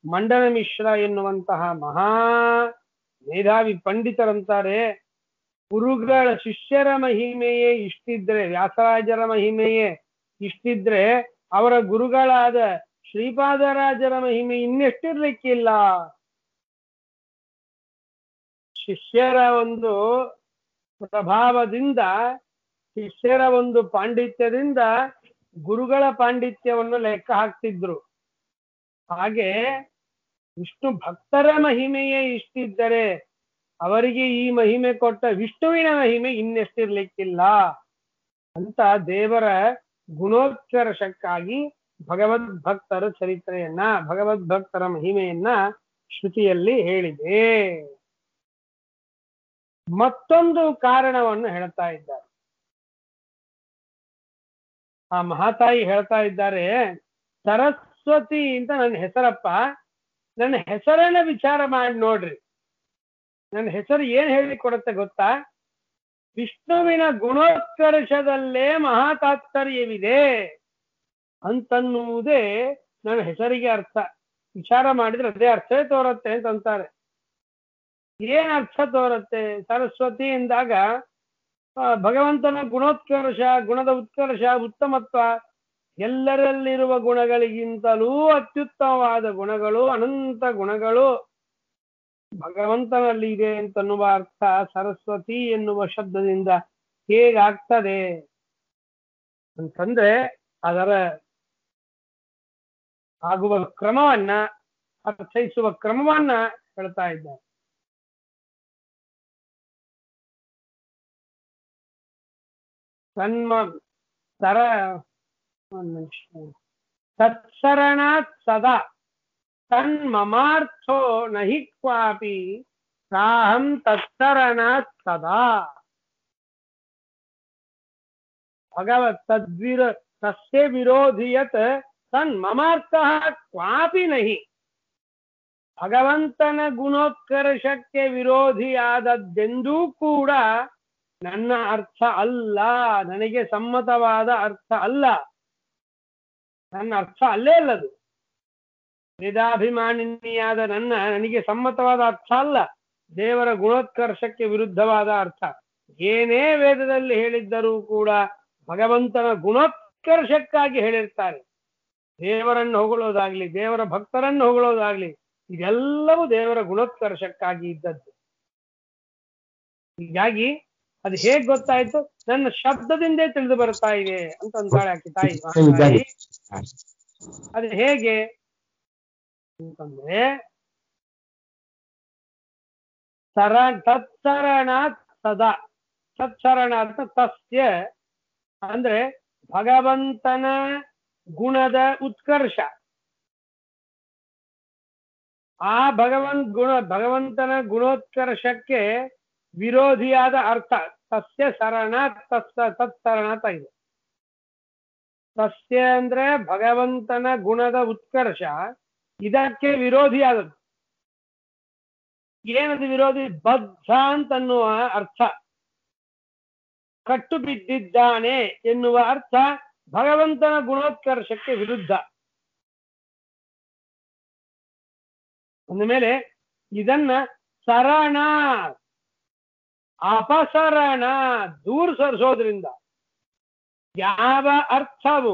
ಮಂಡನ ಮಿಶ್ರ ಎನ್ನುವಂತಹ ಮಹಾ ಮೇಧಾವಿ ಪಂಡಿತರಂತಾರೆ, ಗುರುಗಳ ಶಿಷ್ಯರ ಮಹಿಮೆಯೇ ಇಷ್ಟಿದ್ರೆ, ವ್ಯಾಸರಾಜರ ಮಹಿಮೆಯೇ ಇಷ್ಟಿದ್ರೆ ಅವರ ಗುರುಗಳಾದ ಶ್ರೀಪಾದರಾಜರ ಮಹಿಮೆ ಇನ್ನೆಷ್ಟಿರ್ಲಿಕ್ಕಿಲ್ಲ. ಶಿಷ್ಯರ ಒಂದು ಪ್ರಭಾವದಿಂದ, ಶಿಷ್ಯರ ಒಂದು ಪಾಂಡಿತ್ಯದಿಂದ ಗುರುಗಳ ಪಾಂಡಿತ್ಯವನ್ನು ಲೆಕ್ಕ ಹಾಕ್ತಿದ್ರು. ಹಾಗೆ ವಿಷ್ಣು ಭಕ್ತರ ಮಹಿಮೆಯೇ ಇಷ್ಟಿದ್ದರೆ ಅವರಿಗೆ ಈ ಮಹಿಮೆ ಕೊಟ್ಟ ವಿಷ್ಣುವಿನ ಮಹಿಮೆ ಇನ್ನೆಷ್ಟಿರ್ಲಿಕ್ಕಿಲ್ಲ ಅಂತ ದೇವರ ಗುಣೋತ್ಕರ್ಷಕ್ಕಾಗಿ ಭಗವದ್ಭಕ್ತರ ಚರಿತ್ರೆಯನ್ನ, ಭಗವದ್ಭಕ್ತರ ಮಹಿಮೆಯನ್ನ ಶ್ರುತಿಯಲ್ಲಿ ಹೇಳಿದೆ. ಮತ್ತೊಂದು ಕಾರಣವನ್ನು ಹೇಳ್ತಾ ಇದ್ದಾರೆ. ಆ ಮಹಾತಾಯಿ ಹೇಳ್ತಾ ಇದ್ದಾರೆ, ಸರಸ್ವತಿ ಅಂತ ನನ್ನ ಹೆಸರಪ್ಪ, ನನ್ನ ಹೆಸರನ್ನ ವಿಚಾರ ಮಾಡಿ ನೋಡ್ರಿ. ನನ್ನ ಹೆಸರು ಏನ್ ಹೇಳಿ ಕೊಡುತ್ತೆ ಗೊತ್ತಾ? ವಿಷ್ಣುವಿನ ಗುಣೋತ್ಕರ್ಷದಲ್ಲೇ ಮಹಾ ತಾತ್ಪರ್ಯವಿದೆ ಅಂತನ್ನುವುದೇ ನನ್ನ ಹೆಸರಿಗೆ ಅರ್ಥ. ವಿಚಾರ ಮಾಡಿದ್ರೆ ಅದೇ ಅರ್ಥವೇ ತೋರುತ್ತೆ ಅಂತ ಅಂತಾರೆ. ಏನ್ ಅರ್ಥ ತೋರುತ್ತೆ? ಸರಸ್ವತಿ ಎಂದಾಗ ಭಗವಂತನ ಗುಣೋತ್ಕರ್ಷ, ಗುಣದ ಉತ್ಕರ್ಷ, ಉತ್ತಮತ್ವ, ಎಲ್ಲರಲ್ಲಿರುವ ಗುಣಗಳಿಗಿಂತಲೂ ಅತ್ಯುತ್ತಮವಾದ ಗುಣಗಳು, ಅನಂತ ಗುಣಗಳು ಭಗವಂತನಲ್ಲಿ ಇದೆ ಅಂತನ್ನುವ ಅರ್ಥ ಸರಸ್ವತಿ ಎನ್ನುವ ಶಬ್ದದಿಂದ ಹೇಗಾಗ್ತದೆ ಅಂತಂದ್ರೆ ಅದರ ಆಗುವ ಕ್ರಮವನ್ನ, ಅರ್ಥೈಸುವ ಕ್ರಮವನ್ನ ಹೇಳ್ತಾ ಇದ್ದಾರೆ. ತತ್ಸರಣಾತ್ ಸದಾ ತನ್ಮಮಾರ್ಥೋ ನಹಿ ಕ್ವಾಪಿ ಸಾಹಂ ತತ್ಸರಣಾತ್ ಸದಾ. ಭಗವತ್ ತಸ್ಯ ವಿರೋಧಿಯತ್ ತನ್ಮಮಾರ್ಥಃ ಕ್ವಾಪಿ ನಹಿ. ಭಗವಂತನ ಗುಣೋತ್ಕರ್ಷಕ್ಕೆ ವಿರೋಧಿಯಾದದ್ದೆಂದೂ ಕೂಡ ನನ್ನ ಅರ್ಥ ಅಲ್ಲ, ನನಗೆ ಸಮ್ಮತವಾದ ಅರ್ಥ ಅಲ್ಲ, ನನ್ನ ಅರ್ಥ ಅಲ್ಲೇ ಅಲ್ಲದು. ವೇದಾಭಿಮಾನಿನಿಯಾದ ನನಗೆ ಸಮ್ಮತವಾದ ಅರ್ಥ ಅಲ್ಲ, ದೇವರ ಗುಣೋತ್ಕರ್ಷಕ್ಕೆ ವಿರುದ್ಧವಾದ ಅರ್ಥ. ಏನೇ ವೇದದಲ್ಲಿ ಹೇಳಿದ್ದರೂ ಕೂಡ ಭಗವಂತನ ಗುಣೋತ್ಕರ್ಷಕ್ಕಾಗಿ ಹೇಳಿರ್ತಾರೆ. ದೇವರನ್ನು ಹೊಗಳೋದಾಗ್ಲಿ, ದೇವರ ಭಕ್ತರನ್ನು ಹೊಗಳೋದಾಗ್ಲಿ, ಇದೆಲ್ಲವೂ ದೇವರ ಗುಣೋತ್ಕರ್ಷಕ್ಕಾಗಿ ಇದ್ದದ್ದು. ಹೀಗಾಗಿ ಅದು ಹೇಗ್ ಗೊತ್ತಾಯ್ತು? ನನ್ನ ಶಬ್ದದಿಂದೇ ತಿಳಿದು ಬರ್ತಾ ಇದೆ ಅಂತ ಅಂತಾಳೆ ಆಕೆ ತಾಯಿ. ಅದು ಹೇಗೆ ಅಂತಂದ್ರೆ, ತತ್ಸರಣಾತ್ ಸದಾ, ತತ್ಸರಣಾತ್ ತಸ್ಯ ಅಂದ್ರೆ ಭಗವಂತನ ಗುಣದ ಉತ್ಕರ್ಷ. ಆ ಭಗವಂತನ ಗುಣೋತ್ಕರ್ಷಕ್ಕೆ ವಿರೋಧಿಯಾದ ಅರ್ಥ ತಸ್ಯ ಶರಣಾತ್ ತತ್ಸರಣಾತ್ ಆಗಿದೆ. ಸಸ್ಯ ಅಂದ್ರೆ ಭಗವಂತನ ಗುಣದ ಉತ್ಕರ್ಷ, ಇದಕ್ಕೆ ವಿರೋಧಿಯಾದದ್ದು. ಏನದು ವಿರೋಧಿ? ಬದ್ಧ ಅಂತನ್ನುವ ಅರ್ಥ, ಕಟ್ಟು ಬಿದ್ದಿದ್ದಾನೆ ಎನ್ನುವ ಅರ್ಥ ಭಗವಂತನ ಗುಣೋತ್ಕರ್ಷಕ್ಕೆ ವಿರುದ್ಧ. ಅಂದಮೇಲೆ ಇದನ್ನ ಸರಣ, ಅಪಸರಣ, ದೂರ ಸರಿಸೋದ್ರಿಂದ ಯಾವ ಅರ್ಥವು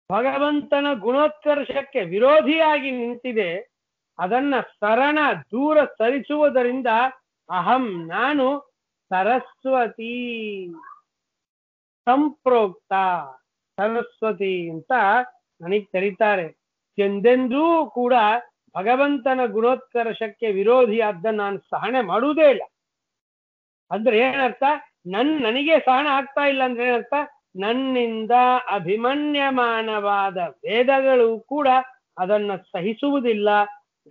ಭಗವಂತನ ಗುಣೋತ್ಕರ್ಷಕ್ಕೆ ವಿರೋಧಿಯಾಗಿ ನಿಂತಿದೆ ಅದನ್ನ ಸರಣ, ದೂರ ಸರಿಸುವುದರಿಂದ ಅಹಂ, ನಾನು ಸರಸ್ವತಿ ಸಂಪ್ರೋಕ್ತ, ಸರಸ್ವತಿ ಅಂತ ನನಗೆ ಕರೀತಾರೆ. ಎಂದೆಂದೂ ಕೂಡ ಭಗವಂತನ ಗುಣೋತ್ಕರ್ಷಕ್ಕೆ ವಿರೋಧಿಯಾದ ನಾನು ಸಹನೆ ಮಾಡುವುದೇ ಇಲ್ಲ. ಅಂದ್ರೆ ಏನರ್ಥ? ನನಗೆ ಸಹನ ಆಗ್ತಾ ಇಲ್ಲ ಅಂದ್ರೆ ಏನರ್ಥ? ನನ್ನಿಂದ ಅಭಿಮನ್ಯಮಾನವಾದ ವೇದಗಳು ಕೂಡ ಅದನ್ನ ಸಹಿಸುವುದಿಲ್ಲ.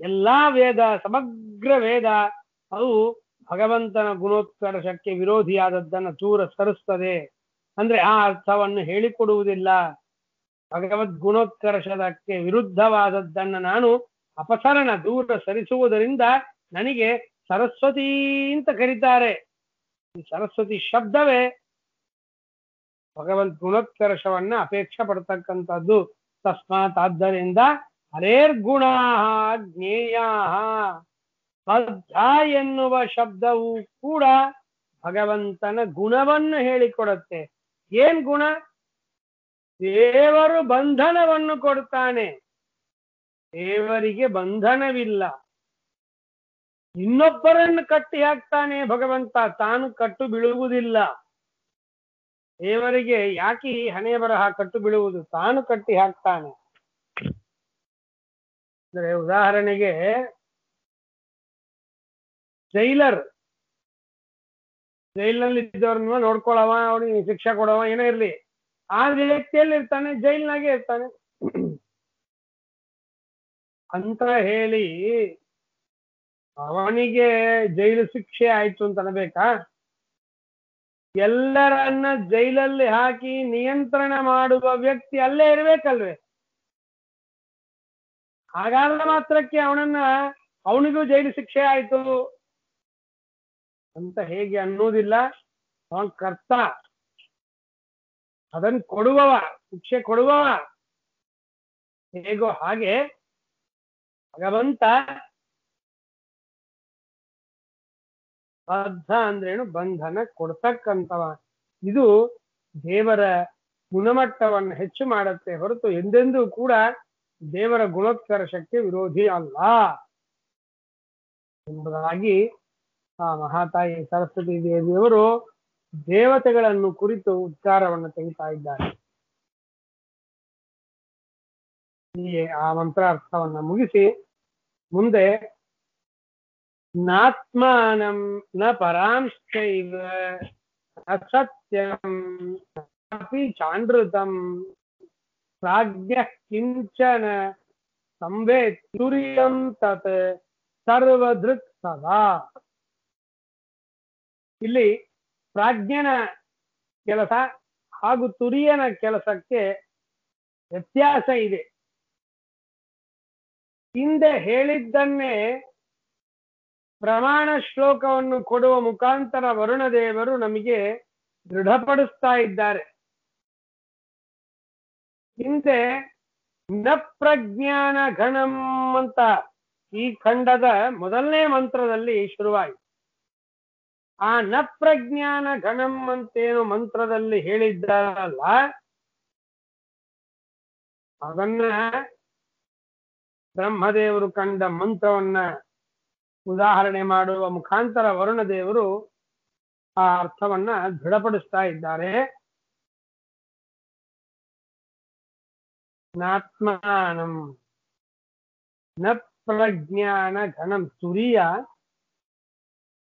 ಎಲ್ಲಾ ವೇದ, ಸಮಗ್ರ ವೇದ ಅವು ಭಗವಂತನ ಗುಣೋತ್ಕರ್ಷಕ್ಕೆ ವಿರೋಧಿಯಾದದ್ದನ್ನು ದೂರ ಸರಿಸ್ತದೆ. ಅಂದ್ರೆ ಆ ಅರ್ಥವನ್ನು ಹೇಳಿಕೊಡುವುದಿಲ್ಲ. ಭಗವದ್ ಗುಣೋತ್ಕರ್ಷದಕ್ಕೆ ವಿರುದ್ಧವಾದದ್ದನ್ನು ನಾನು ಅಪಸರಣ ದೂರ ಸರಿಸುವುದರಿಂದ ನನಗೆ ಸರಸ್ವತಿ ಅಂತ ಕರೀತಾರೆ. ಈ ಸರಸ್ವತಿ ಶಬ್ದವೇ ಭಗವದ್ ಗುಣೋತ್ಕರ್ಷವನ್ನ ಅಪೇಕ್ಷೆ ಪಡ್ತಕ್ಕಂಥದ್ದು. ತಸ್ಮಾತ್ ಆದ್ದರಿಂದ ಹರೇರ್ಗುಣ ಜ್ಞೇಯ ಬದ್ಧ ಎನ್ನುವ ಶಬ್ದವು ಕೂಡ ಭಗವಂತನ ಗುಣವನ್ನು ಹೇಳಿಕೊಡುತ್ತೆ. ಏನ್ ಗುಣ? ದೇವರು ಬಂಧನವನ್ನು ಕೊಡ್ತಾನೆ. ದೇವರಿಗೆ ಬಂಧನವಿಲ್ಲ. ಇನ್ನೊಬ್ಬರನ್ನು ಕಟ್ಟಿ ಹಾಕ್ತಾನೆ ಭಗವಂತ, ತಾನು ಕಟ್ಟು ಬೀಳುವುದಿಲ್ಲ. ದೇವರಿಗೆ ಯಾಕೆ ಈ ಹಣೆ ಬರಹ ಕಟ್ಟು ಬೀಳುವುದು? ತಾನು ಕಟ್ಟಿ ಹಾಕ್ತಾನೆ. ಅಂದ್ರೆ ಉದಾಹರಣೆಗೆ ಜೈಲಿನಲ್ಲಿ ಇದ್ದವ್ರನ್ನ ನೋಡ್ಕೊಳ್ಳವ, ಅವನಿಗೆ ಶಿಕ್ಷೆ ಕೊಡವ, ಏನೋ ಇರ್ಲಿ, ಆ ವ್ಯಕ್ತಿಯಲ್ಲಿ ಇರ್ತಾನೆ, ಜೈಲ್ನಾಗೆ ಇರ್ತಾನೆ ಅಂತ ಹೇಳಿ ಅವನಿಗೆ ಜೈಲು ಶಿಕ್ಷೆ ಆಯ್ತು ಅಂತ ಅನ್ಬೇಕಾ? ಎಲ್ಲರನ್ನ ಜೈಲಲ್ಲಿ ಹಾಕಿ ನಿಯಂತ್ರಣ ಮಾಡುವ ವ್ಯಕ್ತಿ ಅಲ್ಲೇ ಇರ್ಬೇಕಲ್ವೇ? ಹಾಗಾದ ಮಾತ್ರಕ್ಕೆ ಅವನಿಗೂ ಜೈಲು ಶಿಕ್ಷೆ ಆಯ್ತು ಅಂತ ಹೇಗೆ ಅನ್ನೋದಿಲ್ಲ. ಅವನ್ ಕರ್ತ, ಅದನ್ನು ಕೊಡುವವ, ಶಿಕ್ಷೆ ಕೊಡುವವ. ಹೇಗೋ ಹಾಗೆ ಭಗವಂತ ಬದ್ಧ ಅಂದ್ರೇನು? ಬಂಧನ ಕೊಡ್ತಕ್ಕಂಥವ. ಇದು ದೇವರ ಗುಣಮಟ್ಟವನ್ನು ಹೆಚ್ಚು ಮಾಡುತ್ತೆ ಹೊರತು ಎಂದೆಂದೂ ಕೂಡ ದೇವರ ಗುಣೋತ್ಕರ್ಷಕ್ಕೆ ವಿರೋಧಿ ಅಲ್ಲ ಎಂಬುದಾಗಿ ಆ ಮಹಾತಾಯಿ ಸರಸ್ವತಿ ದೇವಿಯವರು ದೇವತೆಗಳನ್ನು ಕುರಿತು ಉದ್ಗಾರವನ್ನು ತೆಗಿತಾ ಇದ್ದಾರೆ. ಹೀಗೆ ಆ ಮಂತ್ರಾರ್ಥವನ್ನ ಮುಗಿಸಿ ಮುಂದೆ ನಾತ್ಮಾನಂ ನ ಪರಾಂಶ್ಚೈವ ಅಸತ್ಯಂ ಅಪಿ ಚಾಂದ್ರತಂ ಪ್ರಾಜ್ಞಃ ಕಿಂಚನ ಸಂವೇತ್ ತುರ್ಯಂ ತತ್ ಸರ್ವದೃಕ್ ಸದಾ. ಇಲ್ಲಿ ಪ್ರಾಜ್ಞನ ಕೆಲಸ ಹಾಗೂ ತುರಿಯನ ಕೆಲಸಕ್ಕೆ ವ್ಯತ್ಯಾಸ ಇದೆ. ಹಿಂದೆ ಹೇಳಿದ್ದನ್ನೇ ಪ್ರಮಾಣ ಶ್ಲೋಕವನ್ನು ಕೊಡುವ ಮುಖಾಂತರ ವರುಣದೇವರು ನಮಗೆ ದೃಢಪಡಿಸ್ತಾ ಇದ್ದಾರೆ. ಹಿಂದೆ ನ ಪ್ರಜ್ಞಾನ ಘಣಂ ಅಂತ ಈ ಖಂಡದ ಮೊದಲನೇ ಮಂತ್ರದಲ್ಲಿ ಶುರುವಾಯಿತು. ಆ ನ ಪ್ರಜ್ಞಾನ ಘಣಂ ಅಂತೇನು ಮಂತ್ರದಲ್ಲಿ ಹೇಳಿದ್ದಾರಲ್ಲ, ಅದನ್ನ ಬ್ರಹ್ಮದೇವರು ಕಂಡ ಮಂತ್ರವನ್ನ ಉದಾಹರಣೆ ಮಾಡುವ ಮುಖಾಂತರ ವರುಣದೇವರು ಆ ಅರ್ಥವನ್ನ ದೃಢಪಡಿಸ್ತಾ ಇದ್ದಾರೆ. ನಾತ್ಮಾನಂ ನ ಪ್ರಜ್ಞಾನ ಘಣಂ. ತುರಿಯ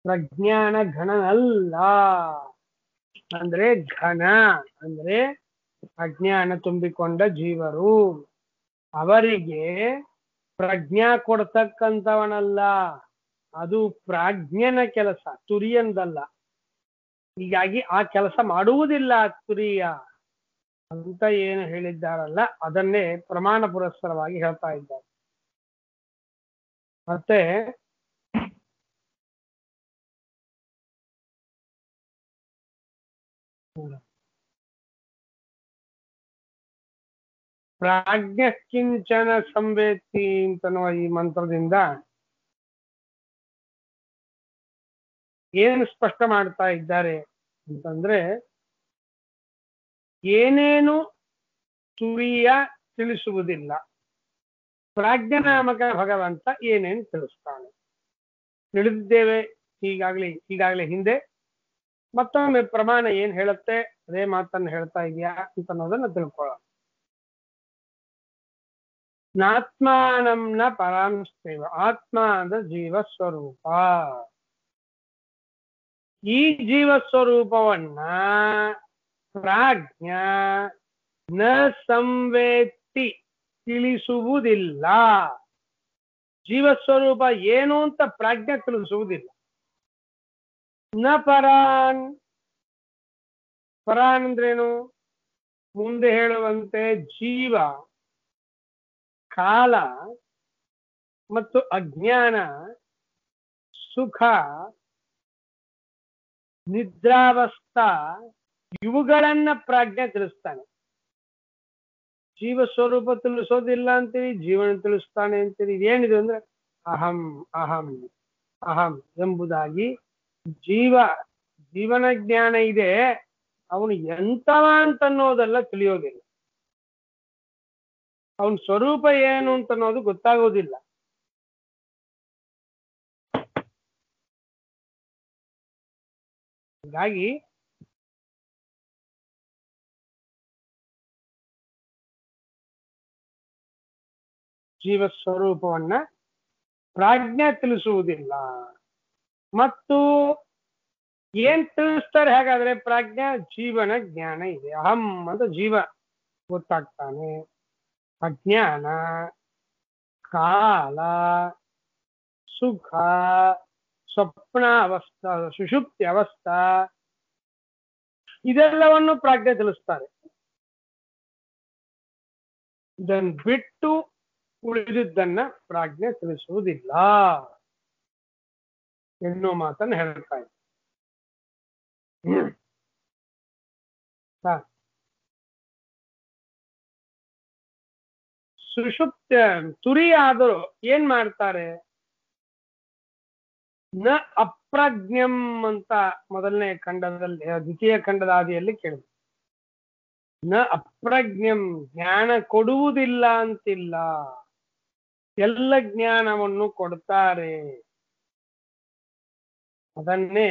ಪ್ರಜ್ಞಾನ ಘನನಲ್ಲ. ಅಂದ್ರೆ ಘನ ಅಂದ್ರೆ ಅಜ್ಞಾನ ತುಂಬಿಕೊಂಡ ಜೀವರು, ಅವರಿಗೆ ಪ್ರಜ್ಞಾ ಕೊಡ್ತಕ್ಕಂಥವನಲ್ಲ. ಅದು ಪ್ರಾಜ್ಞನ ಕೆಲಸ, ತುರಿಯಂದಲ್ಲ. ಹೀಗಾಗಿ ಆ ಕೆಲಸ ಮಾಡುವುದಿಲ್ಲ ತುರಿಯ ಅಂತ ಏನು ಹೇಳಿದ್ದಾರಲ್ಲ, ಅದನ್ನೇ ಪ್ರಮಾಣ ಪುರಸ್ಸರವಾಗಿ ಹೇಳ್ತಾ ಇದ್ದಾರೆ. ಮತ್ತೆ ಪ್ರಾಜ್ಞ ಕಿಂಚನ ಸಂವೇತ್ತಿ ಅಂತನ್ನುವ ಈ ಮಂತ್ರದಿಂದ ಏನು ಸ್ಪಷ್ಟ ಮಾಡ್ತಾ ಇದ್ದಾರೆ ಅಂತಂದ್ರೆ, ಏನೇನು ತುರಿಯ ತಿಳಿಸುವುದಿಲ್ಲ, ಪ್ರಾಜ್ಞನಾಮಕ ಭಗವಂತ ಏನೇನು ತಿಳಿಸ್ತಾನೆ. ತಿಳಿದಿದ್ದೇವೆ ಈಗಾಗಲೇ ಹಿಂದೆ. ಮತ್ತೊಮ್ಮೆ ಪ್ರಮಾಣ ಏನ್ ಹೇಳುತ್ತೆ ಅದೇ ಮಾತನ್ನು ಹೇಳ್ತಾ ಇದೆಯಾ ಅಂತ ಅನ್ನೋದನ್ನ ತಿಳ್ಕೊಳ್ಳೋಣ. ನಾತ್ಮಾನಂ ನ ಪರಾಂಶ್ಚೈವ. ಆತ್ಮ ಅಂದ್ರೆ ಜೀವ ಸ್ವರೂಪ. ಈ ಜೀವ ಸ್ವರೂಪವನ್ನ ಪ್ರಾಜ್ಞ ನ ಸಂವೇತ್ತಿ ತಿಳಿಸುವುದಿಲ್ಲ. ಜೀವಸ್ವರೂಪ ಏನು ಅಂತ ಪ್ರಾಜ್ಞೆ ತಿಳಿಸುವುದಿಲ್ಲ. ನ ಪರಾನ್, ಪರಾನ್ ಅಂದ್ರೇನು? ಮುಂದೆ ಹೇಳುವಂತೆ ಜೀವ, ಕಾಲ ಮತ್ತು ಅಜ್ಞಾನ, ಸುಖ, ನಿದ್ರಾವಸ್ಥಾ ಇವುಗಳನ್ನ ಪ್ರಾಜ್ಞೆ ತಿಳಿಸ್ತಾನೆ. ಜೀವ ಸ್ವರೂಪ ತಿಳಿಸೋದಿಲ್ಲ ಅಂತೀವಿ, ಜೀವನ ತಿಳಿಸ್ತಾನೆ ಅಂತೀವಿ. ಏನಿದೆ ಅಂದ್ರೆ ಅಹಂ ಅಹಂ ಅಹಂ ಎಂಬುದಾಗಿ ಜೀವನ ಜ್ಞಾನ ಇದೆ. ಅವನು ಎಂತವ ಅಂತನ್ನೋದೆಲ್ಲ ತಿಳಿಯೋದಿಲ್ಲ. ಅವನ ಸ್ವರೂಪ ಏನು ಅಂತ ಅನ್ನೋದು ಗೊತ್ತಾಗೋದಿಲ್ಲ. ಹಾಗಾಗಿ ಜೀವ ಸ್ವರೂಪವನ್ನ ಪ್ರಾಜ್ಞೆ ತಿಳಿಸುವುದಿಲ್ಲ. ಮತ್ತು ಏನ್ ತಿಳಿಸ್ತಾರೆ ಹಾಗಾದ್ರೆ? ಪ್ರಾಜ್ಞಾ ಜೀವನ ಜ್ಞಾನ ಇದೆ. ಅಹಂ ಅಂತ ಜೀವ ಗೊತ್ತಾಗ್ತಾನೆ. ಅಜ್ಞಾನ, ಕಾಲ, ಸುಖ, ಸ್ವಪ್ನಾವಸ್ಥಾ, ಸುಷುಪ್ತಿ ಅವಸ್ಥಾ ಇದೆಲ್ಲವನ್ನು ಪ್ರಾಜ್ಞೆ ತಿಳಿಸ್ತಾರೆ. ಇದನ್ನು ಬಿಟ್ಟು ಉಳಿದಿದ್ದನ್ನ ಪ್ರಾಜ್ಞೆ ತಿಳಿಸುವುದಿಲ್ಲ ಎನ್ನುವ ಮಾತನ್ನು ಹೇಳ್ತಾ ಇದ್ದಾರೆ. ಸುಷುಪ್ತ ತುರಿಯಾದರೂ ಏನ್ ಮಾಡ್ತಾರೆ? ನ ಅಪ್ರಜ್ಞಂ ಅಂತ ಮೊದಲನೇ ಖಂಡದಲ್ಲಿ, ದ್ವಿತೀಯ ಖಂಡದ ಆದಿಯಲ್ಲಿ ಕೇಳಿದ್ರು. ನ ಅಪ್ರಜ್ಞಂ, ಜ್ಞಾನ ಕೊಡುವುದಿಲ್ಲ ಅಂತಿಲ್ಲ, ಎಲ್ಲ ಜ್ಞಾನವನ್ನು ಕೊಡ್ತಾರೆ. ಅದನ್ನೇ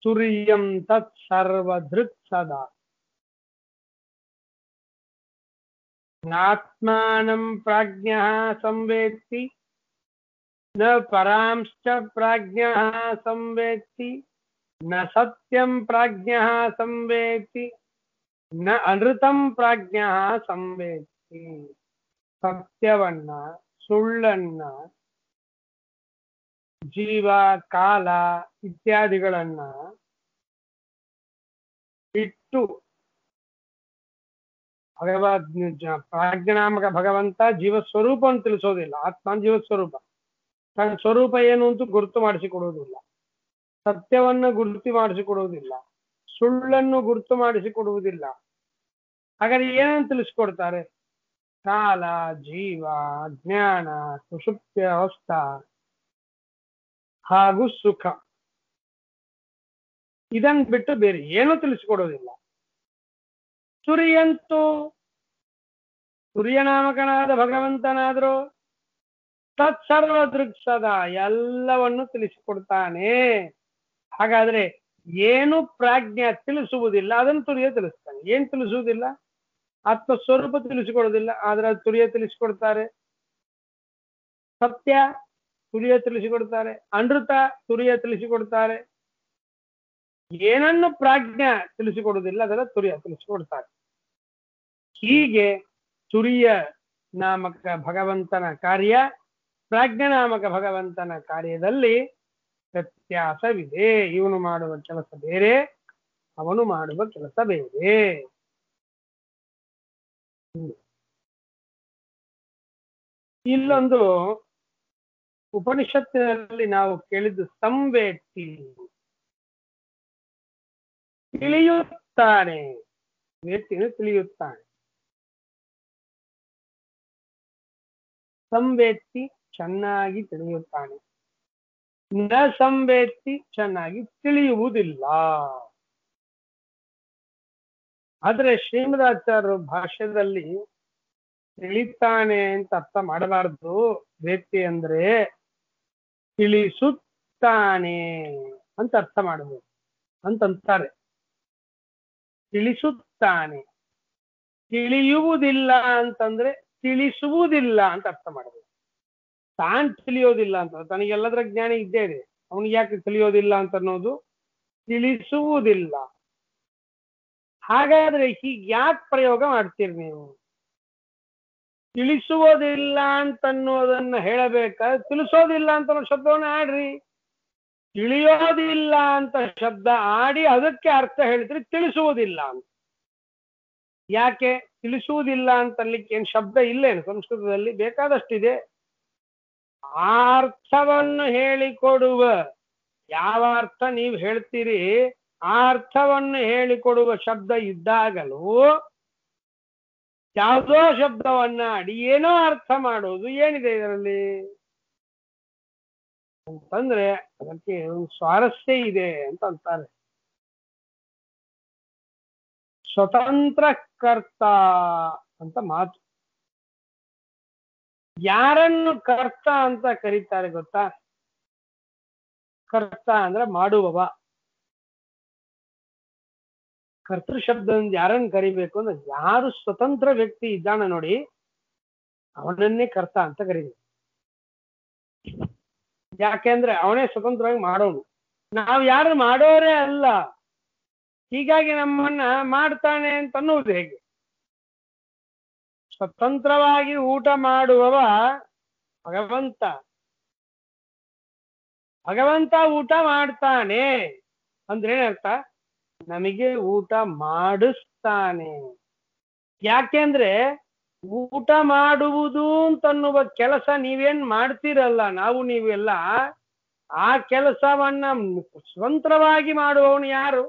ತುರ್ಯಂ ತತ್ ಸರ್ವಧೃಕ್ ಸದಾ ನಾತ್ಮಾನಂ ಪ್ರಾಜ್ಞಃ ಸಂವೇತ್ತಿ ನ ಪರಾಂಶ್ಚ ಪ್ರಾಜ್ಞಃ ಸಂವೇತ್ತಿ ನ ಸತ್ಯಂ ಪ್ರಾಜ್ಞಃ ಸಂವೇತ್ತಿ ನ ಅನೃತಂ ಪ್ರಾಜ್ಞಃ ಸಂವೇತ್ತಿ. ಸತ್ಯವನ್ನ, ಸುಳ್ಳನ್ನ, ಜೀವ, ಕಾಲ ಇತ್ಯಾದಿಗಳನ್ನ ಬಿಟ್ಟು ಪ್ರಾಜ್ಞಾನಾಮಕ ಭಗವಂತ ಜೀವ ಸ್ವರೂಪವನ್ನು ತಿಳಿಸೋದಿಲ್ಲ. ಆತ್ಮ ಜೀವ ಸ್ವರೂಪ, ತನ್ನ ಸ್ವರೂಪ ಏನು ಅಂತ ಗುರುತು ಮಾಡಿಸಿಕೊಡುವುದಿಲ್ಲ. ಸತ್ಯವನ್ನ ಗುರುತು ಮಾಡಿಸಿಕೊಡುವುದಿಲ್ಲ, ಸುಳ್ಳನ್ನು ಗುರುತು ಮಾಡಿಸಿಕೊಡುವುದಿಲ್ಲ. ಹಾಗಾದ್ರೆ ಏನನ್ನು ತಿಳಿಸ್ಕೊಡ್ತಾರೆ? ಕಾಲ, ಜೀವ, ಜ್ಞಾನ, ಸುಷುಪ್ತಿ ಅವಸ್ಥಾ ಹಾಗೂ ಸುಖ, ಇದನ್ನು ಬಿಟ್ಟು ಬೇರೆ ಏನೂ ತಿಳಿಸಿಕೊಡೋದಿಲ್ಲ. ತುರಿಯಂತೂ ತುರ್ಯನಾಮಕನಾದ ಭಗವಂತನಾದರೂ ತತ್ಸರ್ವ ದೃಕ್ಸದ ಎಲ್ಲವನ್ನು ತಿಳಿಸಿಕೊಡ್ತಾನೆ. ಹಾಗಾದ್ರೆ ಏನು ಪ್ರಾಜ್ಞೆ ತಿಳಿಸುವುದಿಲ್ಲ ಅದನ್ನು ತುರಿಯ ತಿಳಿಸ್ತಾನೆ. ಏನ್ ತಿಳಿಸುವುದಿಲ್ಲ? ಆತ್ಮಸ್ವರೂಪ ತಿಳಿಸಿಕೊಡೋದಿಲ್ಲ, ಆದ್ರೆ ತುರಿಯ ತಿಳಿಸಿಕೊಡ್ತಾರೆ. ಸತ್ಯ ತುರಿಯ ತಿಳಿಸಿಕೊಡ್ತಾರೆ, ಅನೃತ ತುರಿಯ ತಿಳಿಸಿಕೊಡ್ತಾರೆ. ಏನನ್ನು ಪ್ರಾಜ್ಞೆ ತಿಳಿಸಿಕೊಡುವುದಿಲ್ಲ ಅದನ್ನ ತುರಿಯ ತಿಳಿಸಿಕೊಡ್ತಾರೆ. ಹೀಗೆ ತುರಿಯ ನಾಮಕ ಭಗವಂತನ ಕಾರ್ಯ, ಪ್ರಾಜ್ಞಾನಾಮಕ ಭಗವಂತನ ಕಾರ್ಯದಲ್ಲಿ ವ್ಯತ್ಯಾಸವಿದೆ. ಇವನು ಮಾಡುವ ಕೆಲಸ ಬೇರೆ, ಅವನು ಮಾಡುವ ಕೆಲಸ ಬೇರೆ. ಇಲ್ಲೊಂದು ಉಪನಿಷತ್ತಿನಲ್ಲಿ ನಾವು ಕೇಳಿದ್ದು ಸಂವೇತ್ತಿ, ತಿಳಿಯುತ್ತಾನೆ. ವೇತ್ತಿನ ತಿಳಿಯುತ್ತಾನೆ. ಸಂವೇತ್ತಿ ಚೆನ್ನಾಗಿ ತಿಳಿಯುತ್ತಾನೆ, ನ ಸಂವೇತ್ತಿ ಚೆನ್ನಾಗಿ ತಿಳಿಯುವುದಿಲ್ಲ. ಆದ್ರೆ ಶ್ರೀಮದಾಚಾರ್ಯರು ಭಾಷ್ಯದಲ್ಲಿ ತಿಳಿತಾನೆ ಅಂತ ಅರ್ಥ ಮಾಡಬಾರದು. ವೇತ್ತಿ ಅಂದ್ರೆ ತಿಳಿಸುತ್ತಾನೆ ಅಂತ ಅರ್ಥ ಮಾಡಬಹುದು ಅಂತಂತಾರೆ. ತಿಳಿಸುತ್ತಾನೆ, ತಿಳಿಯುವುದಿಲ್ಲ ಅಂತಂದ್ರೆ ತಿಳಿಸುವುದಿಲ್ಲ ಅಂತ ಅರ್ಥ ಮಾಡಬೇಕು. ತಾನ್ ತಿಳಿಯೋದಿಲ್ಲ ಅಂತ, ತನಗೆಲ್ಲದರ ಜ್ಞಾನ ಇದ್ದೇ ಇದೆ, ಅವನಿಗೆ ಯಾಕೆ ತಿಳಿಯೋದಿಲ್ಲ ಅಂತ ಅನ್ನೋದು ತಿಳಿಸುವುದಿಲ್ಲ. ಹಾಗಾದ್ರೆ ಹೀಗೆ ಯಾಕೆ ಪ್ರಯೋಗ ಮಾಡ್ತೀರಿ ನೀವು? ತಿಳಿಸುವುದಿಲ್ಲ ಅಂತನ್ನೋದನ್ನ ಹೇಳಬೇಕಾದ್ರೆ ತಿಳಿಸೋದಿಲ್ಲ ಅಂತ ಅನ್ನೋ ಶಬ್ದವನ್ನ ಆಡ್ರಿ. ತಿಳಿಯೋದಿಲ್ಲ ಅಂತ ಶಬ್ದ ಆಡಿ ಅದಕ್ಕೆ ಅರ್ಥ ಹೇಳಿದ್ರೆ ತಿಳಿಸುವುದಿಲ್ಲ ಅಂತ. ಯಾಕೆ ತಿಳಿಸುವುದಿಲ್ಲ ಅಂತಲ್ಲಿಕ್ಕೆ ಏನ್ ಶಬ್ದ ಇಲ್ಲೇನು ಸಂಸ್ಕೃತದಲ್ಲಿ? ಬೇಕಾದಷ್ಟಿದೆ. ಆ ಅರ್ಥವನ್ನು ಹೇಳಿಕೊಡುವ ಯಾವ ಅರ್ಥ ನೀವು ಹೇಳ್ತೀರಿ ಆ ಅರ್ಥವನ್ನು ಹೇಳಿಕೊಡುವ ಶಬ್ದ ಇದ್ದಾಗಲೂ ಯಾವುದೋ ಶಬ್ದವನ್ನ ಅಡಿ ಏನೋ ಅರ್ಥ ಮಾಡೋದು ಏನಿದೆ ಇದರಲ್ಲಿ ಅಂತಂದ್ರೆ ಅದಕ್ಕೆ ಒಂದು ಸ್ವಾರಸ್ಯ ಇದೆ ಅಂತ ಅಂತಾರೆ. ಸ್ವತಂತ್ರ ಕರ್ತ ಅಂತ ಮಾತು. ಯಾರನ್ನು ಕರ್ತ ಅಂತ ಕರೀತಾರೆ ಗೊತ್ತಾ? ಕರ್ತ ಅಂದ್ರೆ ಮಾಡುವವ. ಕರ್ತೃ ಶಬ್ದದಿಂದ ಯಾರನ್ನು ಕರಿಬೇಕು ಅಂದ್ರೆ ಯಾರು ಸ್ವತಂತ್ರ ವ್ಯಕ್ತಿ ಇದ್ದಾನ ನೋಡಿ ಅವನನ್ನೇ ಕರ್ತ ಅಂತ ಕರಿಬೇಕು. ಯಾಕೆಂದ್ರೆ ಅವನೇ ಸ್ವತಂತ್ರವಾಗಿ ಮಾಡೋನು. ನಾವು ಯಾರು ಮಾಡೋರೇ ಅಲ್ಲ, ಹೀಗಾಗಿ ನಮ್ಮನ್ನ ಮಾಡ್ತಾನೆ ಅಂತ ಅನ್ನೋದು ಹೇಗೆ? ಸ್ವತಂತ್ರವಾಗಿ ಊಟ ಮಾಡುವವ ಭಗವಂತ. ಭಗವಂತ ಊಟ ಮಾಡ್ತಾನೆ ಅಂದ್ರೆ ಏನರ್ಥ? ನಮಗೆ ಊಟ ಮಾಡಿಸ್ತಾನೆ. ಯಾಕೆಂದ್ರೆ ಊಟ ಮಾಡುವುದು ಅಂತನ್ನುವ ಕೆಲಸ ನೀವೇನ್ ಮಾಡ್ತೀರಲ್ಲ, ನಾವು ನೀವೆಲ್ಲ ಆ ಕೆಲಸವನ್ನ ಸ್ವತಂತ್ರವಾಗಿ ಮಾಡುವವನು ಯಾರು?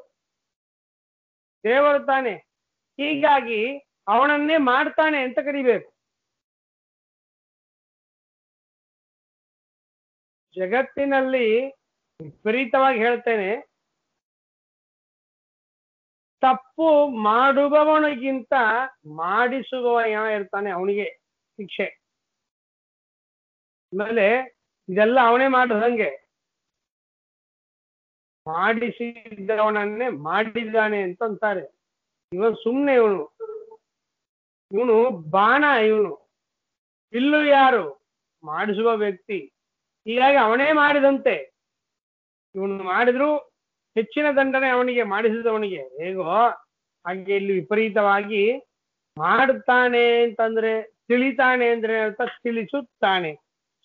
ದೇವರು ತಾನೆ. ಹೀಗಾಗಿ ಅವನನ್ನೇ ಮಾಡ್ತಾನೆ ಅಂತ ಕರಿಬೇಕು. ಜಗತ್ತಿನಲ್ಲಿ ವಿಪರೀತವಾಗಿ ಹೇಳ್ತೇನೆ, ತಪ್ಪು ಮಾಡುವವನಿಗಿಂತ ಮಾಡಿಸುವವ ಯಾವ ಇರ್ತಾನೆ ಅವನಿಗೆ ಶಿಕ್ಷೆ. ಆಮೇಲೆ ಇದೆಲ್ಲ ಅವನೇ ಮಾಡುದಂಗೆ ಮಾಡಿಸಿದವನನ್ನೇ ಮಾಡಿದ್ದಾನೆ ಅಂತ ಅಂತಾರೆ. ಇವನು ಸುಮ್ನೆ ಇವನು ಬಾಣ, ಇವನು ಬಿಲ್ಲು ಯಾರು? ಮಾಡಿಸುವ ವ್ಯಕ್ತಿ. ಹೀಗಾಗಿ ಅವನೇ ಮಾಡಿದಂತೆ. ಇವನು ಮಾಡಿದ್ರು ಹೆಚ್ಚಿನ ದಂಡನೆ ಅವನಿಗೆ, ಮಾಡಿಸಿದವನಿಗೆ. ಹೇಗೋ ಹಾಗೆ ಇಲ್ಲಿ ವಿಪರೀತವಾಗಿ ಮಾಡುತ್ತಾನೆ ಅಂತಂದ್ರೆ ತಿಳಿತಾನೆ ಅಂದ್ರೆ ಅಂತ ತಿಳಿಸುತ್ತಾನೆ.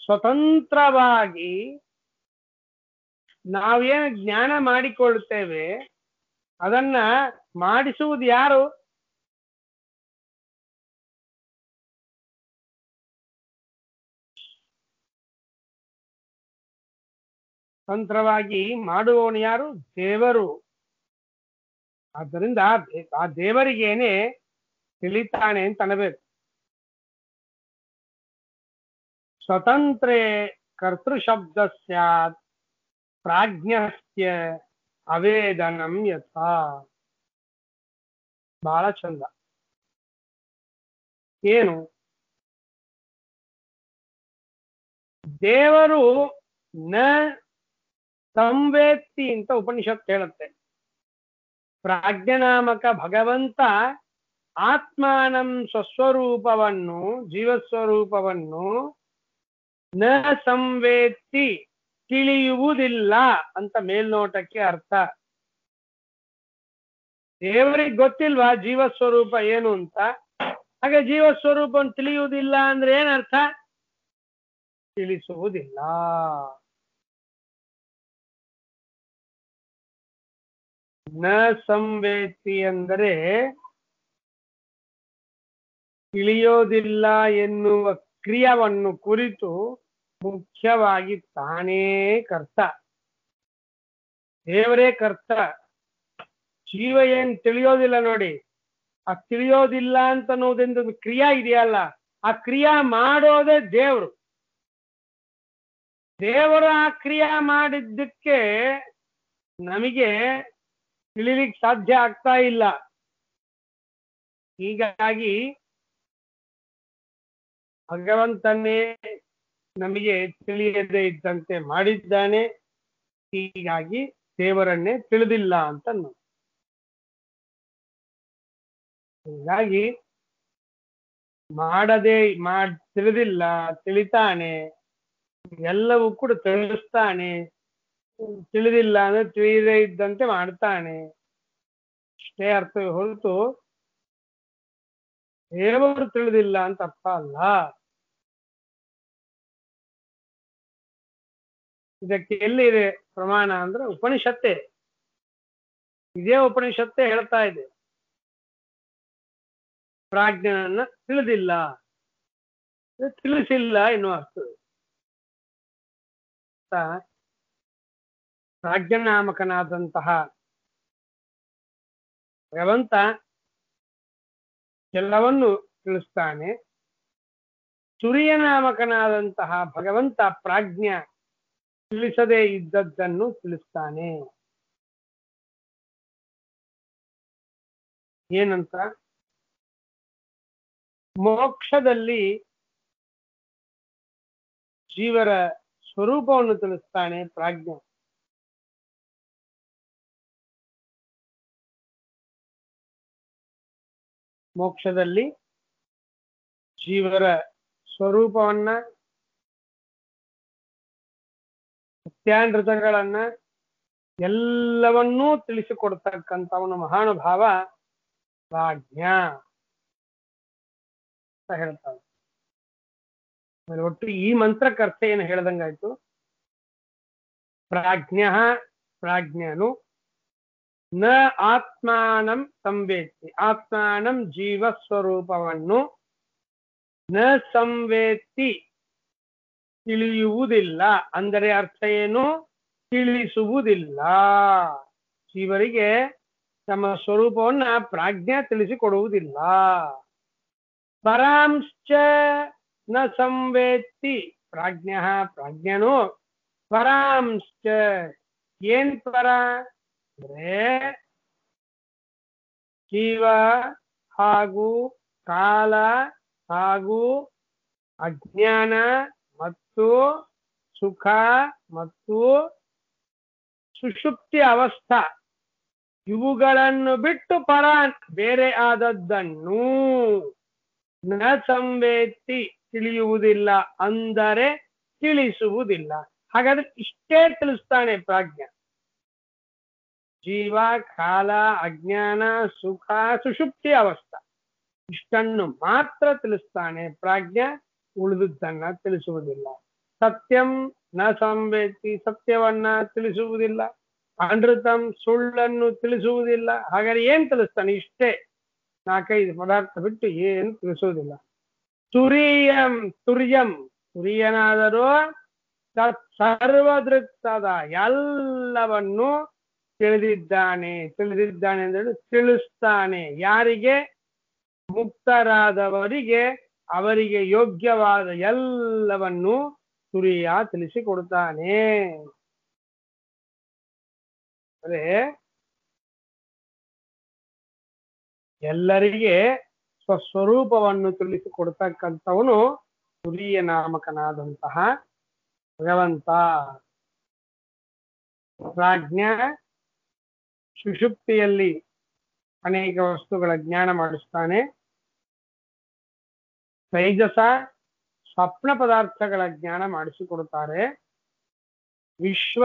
ಸ್ವತಂತ್ರವಾಗಿ ನಾವೇನು ಜ್ಞಾನ ಮಾಡಿಕೊಳ್ಳುತ್ತೇವೆ ಅದನ್ನ ಮಾಡಿಸುವುದು ಯಾರು? ಸ್ವತಂತ್ರವಾಗಿ ಮಾಡುವವನು ಯಾರು? ದೇವರು. ಆದ್ದರಿಂದ ಆ ದೇವರಿಗೇನೆ ತಿಳಿತಾನೆ ಅಂತ ಅನ್ನಬೇಕು. ಸ್ವತಂತ್ರೇ ಕರ್ತೃ ಶಬ್ದ ಸ್ಯಾತ್ ಪ್ರಾಜ್ಞಸ್ಯ ಅವೇದನಂ ಯಥಾ. ಬಹಳ ಚಂದ. ಏನು? ದೇವರು ನ ಸಂವೇತ್ತಿ ಅಂತ ಉಪನಿಷತ್ ಹೇಳುತ್ತೆ. ಪ್ರಾಜ್ಞನಾಮಕ ಭಗವಂತ ಆತ್ಮಾನಂ ಸ್ವಸ್ವರೂಪವನ್ನು, ಜೀವಸ್ವರೂಪವನ್ನು ನ ಸಂವೇತ್ತಿ ತಿಳಿಯುವುದಿಲ್ಲ ಅಂತ ಮೇಲ್ನೋಟಕ್ಕೆ ಅರ್ಥ. ದೇವರಿಗೆ ಗೊತ್ತಿಲ್ವಾ ಜೀವಸ್ವರೂಪ ಏನು ಅಂತ? ಹಾಗೆ ಜೀವಸ್ವರೂಪವನ್ನು ತಿಳಿಯುವುದಿಲ್ಲ ಅಂದ್ರೆ ಏನರ್ಥ? ತಿಳಿಸುವುದಿಲ್ಲ. ನ ಸಂವೇತಿ ಅಂದರೆ ತಿಳಿಯೋದಿಲ್ಲ ಎನ್ನುವ ಕ್ರಿಯವನ್ನು ಕುರಿತು ಮುಖ್ಯವಾಗಿ ತಾನೇ ಕರ್ತ, ದೇವರೇ ಕರ್ತ. ಜೀವ ಏನ್ ತಿಳಿಯೋದಿಲ್ಲ ನೋಡಿ, ಆ ತಿಳಿಯೋದಿಲ್ಲ ಅಂತ ಅನ್ನೋದೊಂದು ಕ್ರಿಯಾ ಇದೆಯಲ್ಲ, ಆ ಕ್ರಿಯಾ ಮಾಡೋದೇ ದೇವರು. ದೇವರು ಆ ಕ್ರಿಯಾ ಮಾಡಿದ್ದಕ್ಕೆ ನಮಗೆ ತಿಳಿಲಿಕ್ಕೆ ಸಾಧ್ಯ ಆಗ್ತಾ ಇಲ್ಲ. ಹೀಗಾಗಿ ಭಗವಂತನೇ ನಮಗೆ ತಿಳಿಯದೇ ಇದ್ದಂತೆ ಮಾಡಿದ್ದಾನೆ. ಹೀಗಾಗಿ ದೇವರನ್ನೇ ತಿಳಿದಿಲ್ಲ ಅಂತ ನಾವು. ಹೀಗಾಗಿ ತಿಳಿದಿಲ್ಲ, ತಿಳಿತಾನೆ, ಎಲ್ಲವೂ ಕೂಡ ತಿಳಿಸ್ತಾನೆ. ತಿಳಿದಿಲ್ಲ ಅಂದ್ರೆ ತಿಳಿಯದೇ ಇದ್ದಂತೆ ಮಾಡ್ತಾನೆ. ಅಷ್ಟೇ ಅರ್ಥವೇ ಹೊರತು ದೇವರು ತಿಳಿದಿಲ್ಲ ಅಂತ ಅರ್ಥ ಅಲ್ಲ. ಇದಕ್ಕೆ ಎಲ್ಲಿದೆ ಪ್ರಮಾಣ ಅಂದ್ರೆ ಉಪನಿಷತ್ತೇ. ಇದೇ ಉಪನಿಷತ್ತೇ ಹೇಳ್ತಾ ಇದೆ ಪ್ರಾಜ್ಞನನ್ನ ತಿಳಿದಿಲ್ಲ, ತಿಳಿಸಿಲ್ಲ ಎನ್ನುವ ಅರ್ಥ. ಪ್ರಾಜ್ಞನಾಮಕನಾದಂತಹ ಭಗವಂತ ಎಲ್ಲವನ್ನು ತಿಳಿಸ್ತಾನೆ. ತುರಿಯನಾಮಕನಾದಂತಹ ಭಗವಂತ ಪ್ರಾಜ್ಞ ತಿಳಿಸದೇ ಇದ್ದದ್ದನ್ನು ತಿಳಿಸ್ತಾನೆ. ಏನಂತ? ಮೋಕ್ಷದಲ್ಲಿ ಜೀವರ ಸ್ವರೂಪವನ್ನು ತಿಳಿಸ್ತಾನೆ ಪ್ರಾಜ್ಞ. ಮೋಕ್ಷದಲ್ಲಿ ಜೀವರ ಸ್ವರೂಪವನ್ನ, ಸತ್ಯಾನೃತಗಳನ್ನ ಎಲ್ಲವನ್ನೂ ತಿಳಿಸಿಕೊಡ್ತಕ್ಕಂಥವನು ಮಹಾನುಭಾವ ಪ್ರಾಜ್ಞ ಅಂತ ಹೇಳ್ತಾನೆ. ಒಟ್ಟು ಈ ಮಂತ್ರಕ್ಕೆ ಅರ್ಥ ಏನು ಹೇಳ್ದಂಗಾಯ್ತು? ಪ್ರಾಜ್ಞ ಪ್ರಾಜ್ಞನು ನ ಆತ್ಮಾನಂ ಸಂವೇತ್ತಿ, ಆತ್ಮಾನಂ ಜೀವ ಸ್ವರೂಪವನ್ನು ನ ಸಂವೇತ್ತಿ ತಿಳಿಯುವುದಿಲ್ಲ. ಅಂದರೆ ಅರ್ಥ ಏನು? ತಿಳಿಸುವುದಿಲ್ಲ. ಜೀವರಿಗೆ ತಮ್ಮ ಸ್ವರೂಪವನ್ನ ಪ್ರಾಜ್ಞ ತಿಳಿಸಿಕೊಡುವುದಿಲ್ಲ. ಪರಾಂಶ್ಚ ನ ಸಂವೇತ್ತಿ, ಪ್ರಾಜ್ಞ ಪ್ರಾಜ್ಞನು ಪರಾಂಶ್ಚ, ಏನ್ ಪರ ಅಂದ್ರೆ ಜೀವ ಹಾಗೂ ಕಾಲ ಹಾಗೂ ಅಜ್ಞಾನ ಮತ್ತು ಸುಖ ಮತ್ತು ಸುಷುಪ್ತಿ ಅವಸ್ಥಾ ಇವುಗಳನ್ನು ಬಿಟ್ಟು ಪರ ಬೇರೆ ಆದದ್ದನ್ನು ನ ಸಂವೇತ್ತಿ ತಿಳಿಯುವುದಿಲ್ಲ, ಅಂದರೆ ತಿಳಿಸುವುದಿಲ್ಲ. ಹಾಗಾದ್ರೆ ಇಷ್ಟೇ ತಿಳಿಸ್ತಾನೆ ಪ್ರಾಜ್ಞ. ಜೀವ, ಕಾಲ, ಅಜ್ಞಾನ, ಸುಖ, ಸುಷುಪ್ತಿ ಅವಸ್ಥಾ ಇಷ್ಟನ್ನು ಮಾತ್ರ ತಿಳಿಸ್ತಾನೆ ಪ್ರಾಜ್ಞ, ಉಳಿದುದನ್ನ ತಿಳಿಸುವುದಿಲ್ಲ. ಸತ್ಯಂ ನ ಸಂವೇತ್ತಿ, ಸತ್ಯವನ್ನ ತಿಳಿಸುವುದಿಲ್ಲ. ಅನೃತಂ, ಸುಳ್ಳನ್ನು ತಿಳಿಸುವುದಿಲ್ಲ. ಹಾಗಾದ್ರೆ ಏನ್ ತಿಳಿಸ್ತಾನೆ? ಇಷ್ಟೇ, 4-5 ಪದಾರ್ಥ ಬಿಟ್ಟು ಏನು ತಿಳಿಸುವುದಿಲ್ಲ. ತುರಿಯಂ, ತುರ್ಯಂ, ತುರಿಯನಾದರೂ ಸರ್ವದೃಕ್ತದ ಎಲ್ಲವನ್ನು ತಿಳಿದಿದ್ದಾನೆ. ತಿಳಿದಿದ್ದಾನೆ ಅಂದ್ರೆ ತಿಳಿಸ್ತಾನೆ. ಯಾರಿಗೆ? ಮುಕ್ತರಾದವರಿಗೆ, ಅವರಿಗೆ ಯೋಗ್ಯವಾದ ಎಲ್ಲವನ್ನು ತುರಿಯ ತಿಳಿಸಿಕೊಡ್ತಾನೆ. ಅಂದ್ರೆ ಎಲ್ಲರಿಗೆ ಸ್ವಸ್ವರೂಪವನ್ನು ತಿಳಿಸಿಕೊಡ್ತಕ್ಕಂಥವನು ತುರಿಯ ನಾಮಕನಾದಂತಹ ಭಗವಂತ. ಪ್ರಾಜ್ಞ ಸುಷುಪ್ತಿಯಲ್ಲಿ ಅನೇಕ ವಸ್ತುಗಳ ಜ್ಞಾನ ಮಾಡಿಸ್ತಾನೆ. ತೈಜಸ ಸ್ವಪ್ನ ಪದಾರ್ಥಗಳ ಜ್ಞಾನ ಮಾಡಿಸಿಕೊಡುತ್ತಾರೆ. ವಿಶ್ವ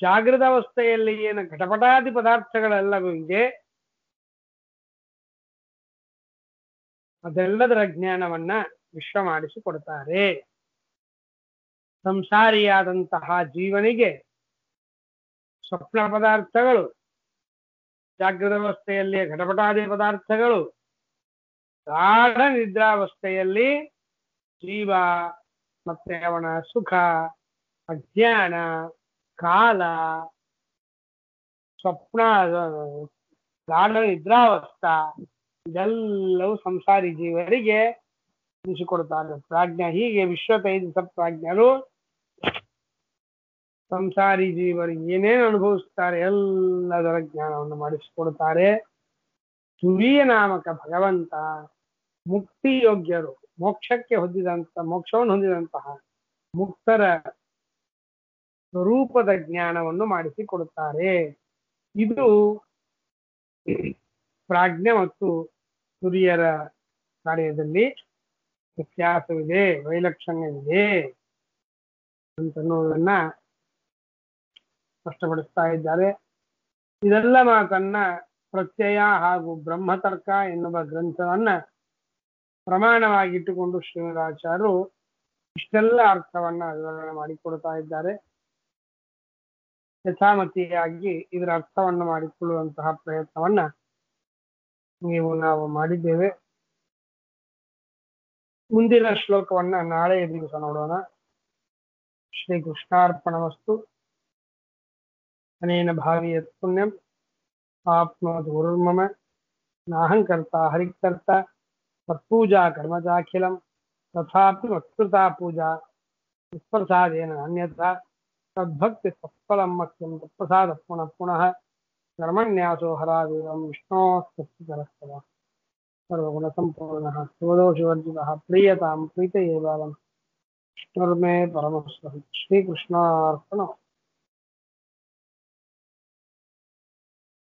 ಜಾಗೃತ ಅವಸ್ಥೆಯಲ್ಲಿ ಏನು ಘಟಪಟಾದಿ ಪದಾರ್ಥಗಳೆಲ್ಲವೂ ಇದೆ, ಅದೆಲ್ಲದರ ಜ್ಞಾನವನ್ನ ವಿಶ್ವ ಮಾಡಿಸಿಕೊಡ್ತಾರೆ. ಸಂಸಾರಿಯಾದಂತಹ ಜೀವನಿಗೆ ಸ್ವಪ್ನ ಪದಾರ್ಥಗಳು, ಜಾಗೃತ ಅವಸ್ಥೆಯಲ್ಲಿ ಘಟಪಟಾದಿ ಪದಾರ್ಥಗಳು, ಗಾಢ ನಿದ್ರಾವಸ್ಥೆಯಲ್ಲಿ ಜೀವ ಮತ್ತೆ ಅವನ ಸುಖ, ಅಜ್ಞಾನ, ಕಾಲ, ಸ್ವಪ್ನ, ಗಾಢ ನಿದ್ರಾವಸ್ಥಾ ಇದೆಲ್ಲವೂ ಸಂಸಾರಿ ಜೀವರಿಗೆ ತಿಳಿಸಿಕೊಡ್ತಾರೆ ಪ್ರಾಜ್ಞ. ಹೀಗೆ ವಿಶ್ವ ತೈಜಸ ಪ್ರಾಜ್ಞರು ಸಂಸಾರಿ ಜೀವರಿಗೆ ಏನೇನು ಅನುಭವಿಸ್ತಾರೆ ಎಲ್ಲದರ ಜ್ಞಾನವನ್ನು ಮಾಡಿಸಿಕೊಡ್ತಾರೆ. ತುರಿಯ ನಾಮಕ ಭಗವಂತ ಮುಕ್ತಿ ಯೋಗ್ಯರು, ಮೋಕ್ಷಕ್ಕೆ ಮೋಕ್ಷವನ್ನು ಹೊಂದಿದಂತಹ ಮುಕ್ತರ ಸ್ವರೂಪದ ಜ್ಞಾನವನ್ನು ಮಾಡಿಸಿಕೊಡುತ್ತಾರೆ. ಇದು ಪ್ರಾಜ್ಞೆ ಮತ್ತು ತುರಿಯರ ಕಾರ್ಯದಲ್ಲಿ ವ್ಯತ್ಯಾಸವಿದೆ, ವೈಲಕ್ಷಣ್ಯವಿದೆ ಅಂತನ್ನುವುದನ್ನ ಸ್ಪಷ್ಟಪಡಿಸ್ತಾ ಇದ್ದಾರೆ. ಇದೆಲ್ಲ ಮಾತನ್ನ ಪ್ರತ್ಯಯ ಹಾಗೂ ಬ್ರಹ್ಮತರ್ಕ ಎನ್ನುವ ಗ್ರಂಥವನ್ನ ಪ್ರಮಾಣವಾಗಿಟ್ಟುಕೊಂಡು ಶ್ರೀಮದಾಚಾರ್ಯರು ಇಷ್ಟೆಲ್ಲ ಅರ್ಥವನ್ನ ವಿವರಣೆ ಮಾಡಿಕೊಡ್ತಾ ಇದ್ದಾರೆ. ಯಥಾಮತಿಯಾಗಿ ಇದರ ಅರ್ಥವನ್ನು ಮಾಡಿಕೊಳ್ಳುವಂತಹ ಪ್ರಯತ್ನವನ್ನ ನಾವು ಮಾಡಿದ್ದೇವೆ. ಮುಂದಿನ ಶ್ಲೋಕವನ್ನ ನಾಳೆ ದಿವಸ ನೋಡೋಣ. ಶ್ರೀ ಕೃಷ್ಣಾರ್ಪಣಮಸ್ತು. ಅನೇನ ಭಾವಿಯತ್ ಪುಣ್ಯಂ ಆಪ್ನೋತು ಗುರುರ್ಮಮ ನಾಹಂಕರ್ತ ಹರಿಕರ್ತ ತತ್ಪೂಜಾ ಕರ್ಮಚಾಖಿಲಂ ತಥಾಪಿ ಮತ್ಕೃತಾ ಪೂಜಾ ತತ್ಪ್ರಸಾದೇನ ಅನ್ಯಥಾ ತದ್ಭಕ್ತಿ ತತ್ಫಲಂ ಮಹ್ಯಂ ತತ್ಪ್ರಸಾದ ಪುನಃ ಪುನಃ ಕರ್ಮಣ್ಯಾಸೋ ಹರಾವೇವಂ ವಿಷ್ಣೋಸ್ತುತಿಕರಸ್ತವ ಸರ್ವಗುಣಸಂಪೂರ್ಣಃ ಸರ್ವದೋಷವರ್ಜಿತಃ ಪ್ರೀಯತಾಂ ಪ್ರೀತಯೇವಾಲಂ ವಿಷ್ಣುರ್ಮೇ ಪರಮಸ್ವಹಿ. ಶ್ರೀಕೃಷ್ಣಾರ್ಪಣ.